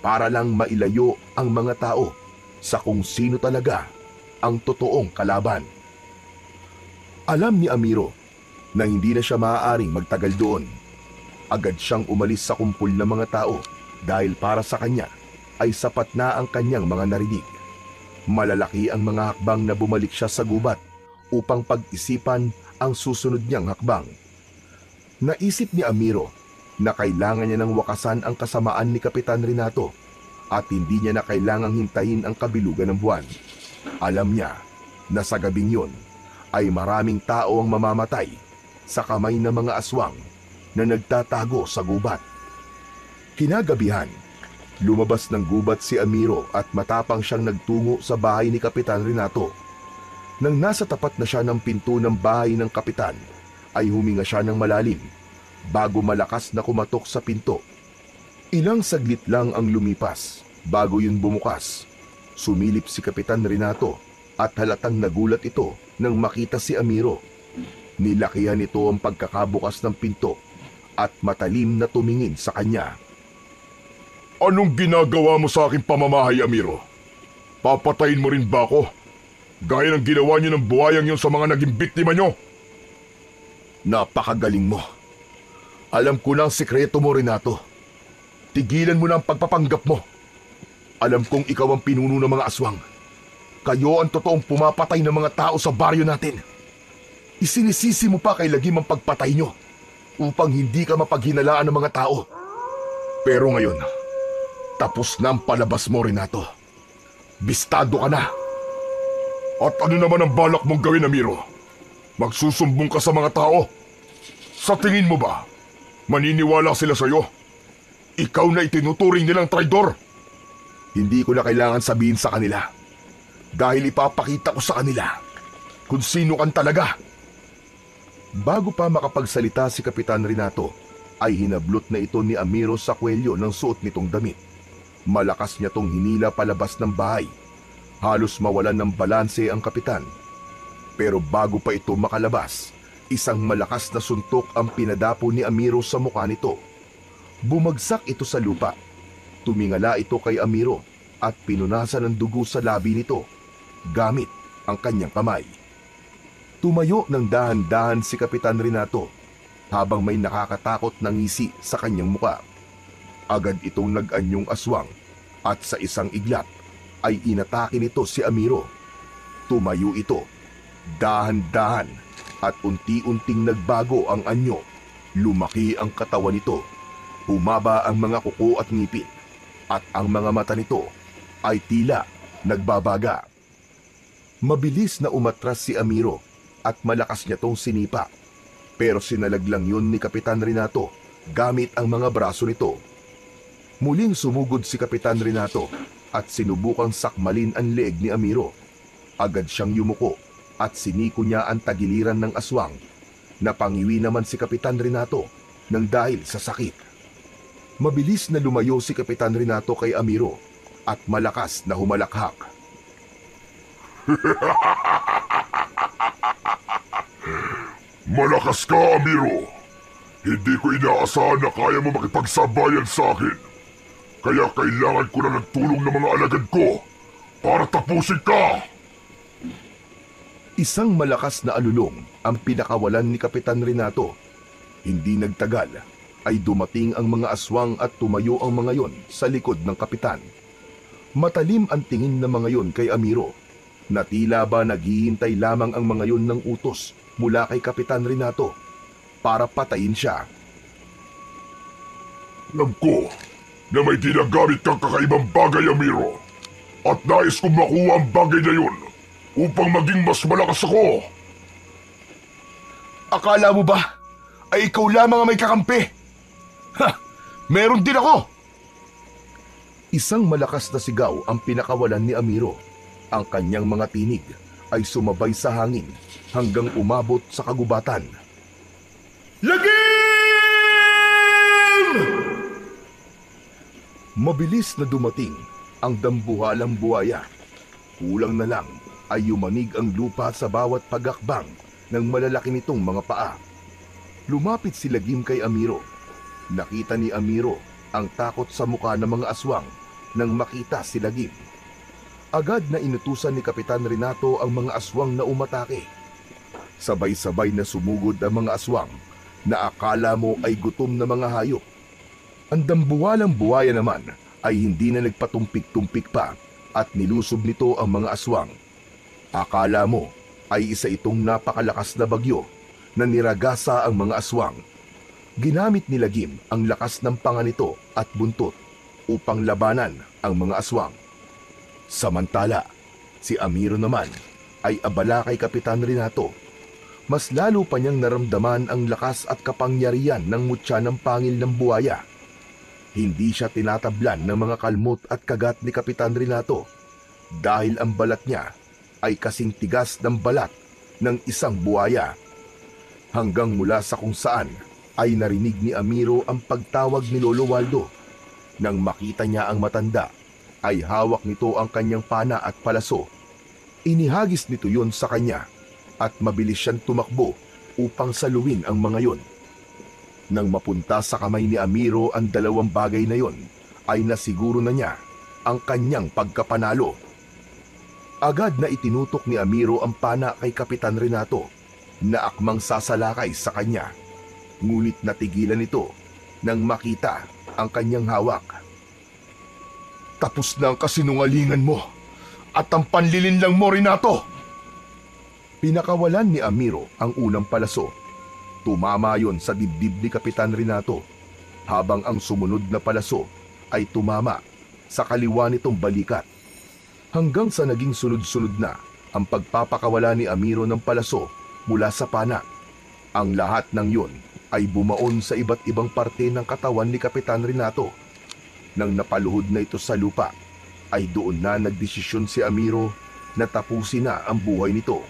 para lang mailayo ang mga tao sa kung sino talaga ang totoong kalaban. Alam ni Amiro na hindi na siya maaaring magtagal doon. Agad siyang umalis sa kumpul ng mga tao dahil para sa kanya, ay sapat na ang kanyang mga narinig. Malalaki ang mga hakbang na bumalik siya sa gubat upang pag-isipan ang susunod niyang hakbang. Naisip ni Amiro na kailangan niya ng wakasan ang kasamaan ni Kapitan Renato at hindi niya na kailangang hintayin ang kabilugan ng buwan. Alam niya na sa gabing yun ay maraming tao ang mamamatay sa kamay ng mga aswang na nagtatago sa gubat. Kinagabihan, lumabas ng gubat si Amiro at matapang siyang nagtungo sa bahay ni Kapitan Renato. Nang nasa tapat na siya ng pinto ng bahay ng kapitan, ay huminga siya ng malalim bago malakas na kumatok sa pinto. Ilang saglit lang ang lumipas bago yun bumukas. Sumilip si Kapitan Renato at halatang nagulat ito nang makita si Amiro. Nilakihan nito ang pagkakabukas ng pinto at matalim na tumingin sa kanya. Anong ginagawa mo sa aking pamamahay, Amiro? Papatayin mo rin ba ako? Gaya ng ginawa niyo ng buhayang yun sa mga naging biktima niyo? Napakagaling mo. Alam ko na ang sikreto mo, Renato. Tigilan mo na ang pagpapanggap mo. Alam kong ikaw ang pinuno ng mga aswang. Kayo ang totoong pumapatay ng mga tao sa baryo natin. Isinisisi mo pa kay Lagim ang pagpatay nyo upang hindi ka mapaghinalaan ng mga tao. Pero ngayon, tapos na ang palabas mo, Renato. Bistado ka na. At ano naman ang balak mong gawin, Amiro? Magsusumbong ka sa mga tao? Sa tingin mo ba, maniniwala sila sa'yo? Ikaw na itinuturing nilang traidor? Hindi ko na kailangan sabihin sa kanila. Dahil ipapakita ko sa kanila kung sino kan talaga. Bago pa makapagsalita si Kapitan Renato, ay hinablot na ito ni Amiro sa kwelyo ng suot nitong damit. Malakas niya tong hinila palabas ng bahay. Halos mawalan ng balanse ang kapitan. Pero bago pa ito makalabas, isang malakas na suntok ang pinadapo ni Amiro sa mukha nito. Bumagsak ito sa lupa. Tumingala ito kay Amiro at pinunasan ng dugo sa labi nito gamit ang kanyang kamay. Tumayo ng dahan-dahan si Kapitan Renato habang may nakakatakot na ngisi sa kanyang muka. Agad itong nag-anyong aswang at sa isang iglap ay inatake nito si Amiro. Tumayo ito, dahan-dahan at unti-unting nagbago ang anyo. Lumaki ang katawan nito, humaba ang mga kuko at ngipin, at ang mga mata nito ay tila nagbabaga. Mabilis na umatras si Amiro at malakas niya tong sinipa. Pero sinalaglang yun ni Kapitan Renato gamit ang mga braso nito. Muling sumugod si Kapitan Renato at sinubukang sakmalin ang leeg ni Amiro. Agad siyang yumuko at siniko niya ang tagiliran ng aswang. Napangiwi naman si Kapitan Renato nang dahil sa sakit. Mabilis na lumayo si Kapitan Renato kay Amiro at malakas na humalakhak. Malakas ka, Amiro. Hindi ko inaasahan na kaya mo makipagsabayan sa akin. Kaya kailangan ko na ng tulong ng mga alagad ko para tapusin ka. Isang malakas na alulong ang pinakawalan ni Kapitan Renato. Hindi nagtagal ay dumating ang mga aswang at tumayo ang mga yon sa likod ng kapitan. Matalim ang tingin ng mga yon kay Amiro, na tila ba naghihintay lamang ang mga yon ng utos mula kay Kapitan Renato para patayin siya. Alam ko na may ginagamit kang kakaibang bagay, Amiro. At nais kong makuha ang bagay na yun upang maging mas malakas ako. Akala mo ba ay ikaw lamang ang may kakampi? Ha! Meron din ako! Isang malakas na sigaw ang pinakawalan ni Amiro. Ang kanyang mga tinig ay sumabay sa hangin hanggang umabot sa kagubatan. Lagim! Mabilis na dumating ang dambuhalang buhaya. Kulang na lang ay yumanig ang lupa sa bawat pagakbang ng malalaki nitong mga paa. Lumapit si Lagim kay Amiro. Nakita ni Amiro ang takot sa mukha ng mga aswang nang makita si Lagim. Agad na inutusan ni Kapitan Renato ang mga aswang na umatake. Sabay-sabay na sumugod ang mga aswang na akala mo ay gutom na mga hayop. Ang dambuhalang buhaya naman ay hindi na nagpatumpik-tumpik pa at nilusob nito ang mga aswang. Akala mo ay isa itong napakalakas na bagyo na niragasa ang mga aswang. Ginamit ni Lagim ang lakas ng panga nito at buntot upang labanan ang mga aswang. Samantala, si Amiro naman ay abala kay Kapitan Renato. Mas lalo pa niyang naramdaman ang lakas at kapangyarihan ng mutya ng pangil ng buhaya. Hindi siya tinatablan ng mga kalmot at kagat ni Kapitan Renato dahil ang balat niya ay kasing tigas ng balat ng isang buhaya. Hanggang mula sa kung saan ay narinig ni Amiro ang pagtawag ni Lolo Waldo. Nang makita niya ang matanda, ay hawak nito ang kanyang pana at palaso. Inihagis nito yon sa kanya at mabilis siyang tumakbo upang saluin ang mga yon. Nang mapunta sa kamay ni Amiro ang dalawang bagay na yon, ay nasiguro na niya ang kanyang pagkapanalo. Agad na itinutok ni Amiro ang pana kay Kapitan Renato na akmang sasalakay sa kanya. Ngunit natigilan ito nang makita ang kanyang hawak. Tapos na ang kasinungalingan mo at ang panlilinlang mo, Renato! Pinakawalan ni Amiro ang unang palaso. Tumama yon sa dibdib ni Kapitan Renato, habang ang sumunod na palaso ay tumama sa kaliwa nitong balikat. Hanggang sa naging sunod-sunod na ang pagpapakawala ni Amiro ng palaso mula sa pana. Ang lahat ng yon ay bumaon sa iba't ibang parte ng katawan ni Kapitan Renato. Nang napaluhod na ito sa lupa, ay doon na nagdesisyon si Amiro na tapusin na ang buhay nito.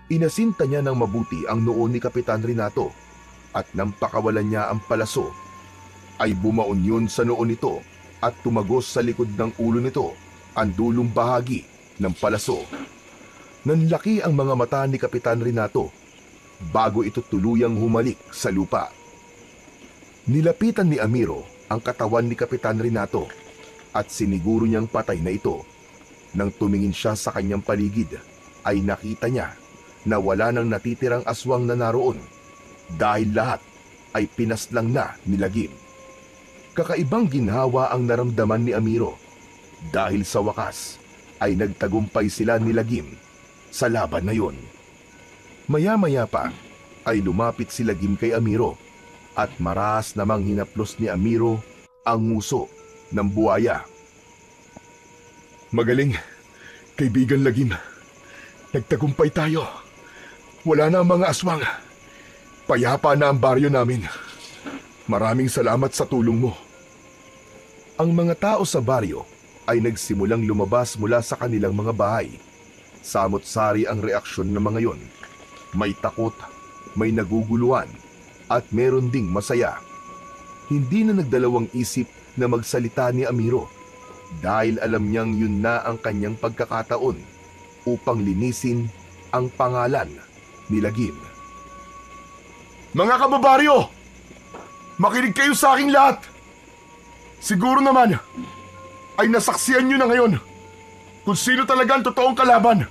Inasinta niya ng mabuti ang noo ni Kapitan Renato at nang pakawalan niya ang palaso, ay bumaon yun sa noo nito at tumagos sa likod ng ulo nito ang dulong bahagi ng palaso. Nanlaki ang mga mata ni Kapitan Renato bago ito tuluyang humalik sa lupa. Nilapitan ni Amiro ang katawan ni Kapitan Renato at siniguro niyang patay na ito. Nang tumingin siya sa kanyang paligid, ay nakita niya na wala nang natitirang aswang na naroon dahil lahat ay pinaslang na ni Lagim. Kakaibang ginhawa ang naramdaman ni Amiro dahil sa wakas ay nagtagumpay sila ni Lagim sa laban na yon. Maya-maya pa ay lumapit si Lagim kay Amiro at maras namang hinaplos ni Amiro ang nguso ng buhaya. Magaling, kaibigan Lagim. Nagtagumpay tayo. Wala na ang mga aswang. Payapa na ang baryo namin. Maraming salamat sa tulong mo. Ang mga tao sa baryo ay nagsimulang lumabas mula sa kanilang mga bahay. Samot-sari ang reaksyon ng mga yon. May takot, may naguguluhan, at meron ding masaya. Hindi na nagdalawang isip na magsalita ni Amiro dahil alam niyang yun na ang kanyang pagkakataon upang linisin ang pangalan ni Lagim. Mga kababaryo! Makinig kayo sa aking lahat! Siguro naman ay nasaksihan nyo na ngayon kung sino talaga ang totoong kalaban.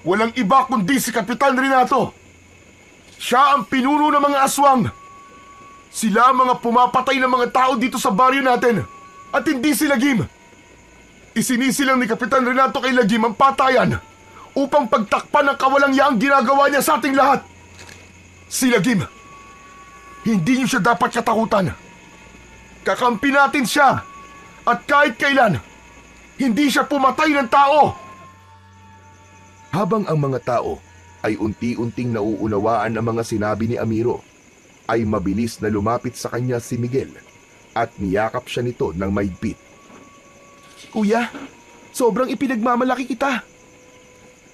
Walang iba kundi si Kapitan Renato. Siya ang pinuno ng mga aswang. Sila ang mga pumapatay ng mga tao dito sa baryo natin at hindi si Lagim. Isinisilang ni Kapitan Renato kay Lagim ang patayan upang pagtakpan ang kawalang-yaang ginagawa niya sa ating lahat. Si Lagim, hindi niyo siya dapat katakutan. Kakampi natin siya at kahit kailan, hindi siya pumatay ng tao. Habang ang mga tao ay unti-unting nauunawaan ang mga sinabi ni Amiro, ay mabilis na lumapit sa kanya si Miguel at niyakap siya nito ng maigpit. Kuya, sobrang ipinagmamalaki kita.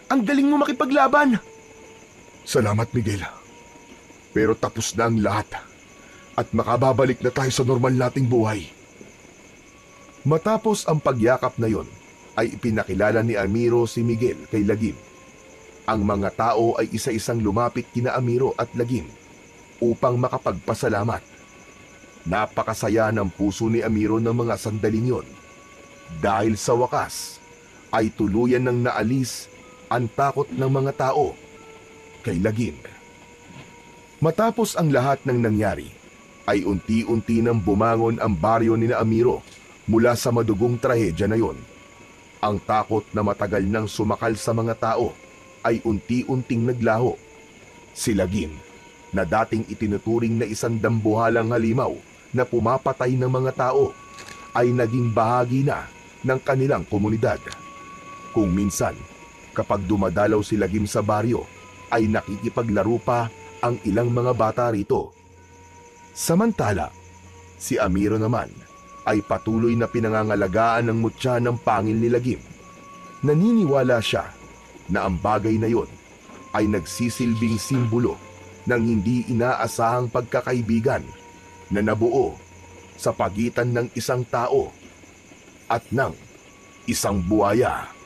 Ang galing mo makipaglaban. Salamat, Miguel. Pero tapos na ang lahat at makababalik na tayo sa normal nating buhay. Matapos ang pagyakap na yon, ay ipinakilala ni Amiro si Miguel kay Lagim. Ang mga tao ay isa-isang lumapit kina Amiro at Lagim upang makapagpasalamat. Napakasaya ng puso ni Amiro ng mga sandaling yon dahil sa wakas ay tuluyan ng naalis ang takot ng mga tao kay Lagim. Matapos ang lahat ng nangyari, ay unti-unti nang bumangon ang baryo ni Amiro Mula sa madugong trahedya na yon, ang takot na matagal nang sumakal sa mga tao ay unti-unting naglaho. Si Lagim, na dating itinuturing na isang dambuhalang halimaw na pumapatay ng mga tao, ay naging bahagi na ng kanilang komunidad. Kung minsan, kapag dumadalaw si Lagim sa baryo, ay nakikipaglaro pa ang ilang mga bata rito. Samantala, si Amiro naman ay patuloy na pinangangalagaan ng mutya ng pangil ni Lagim. Naniniwala siya na ang bagay na yon ay nagsisilbing simbolo ng hindi inaasahang pagkakaibigan na nabuo sa pagitan ng isang tao at ng isang buhaya.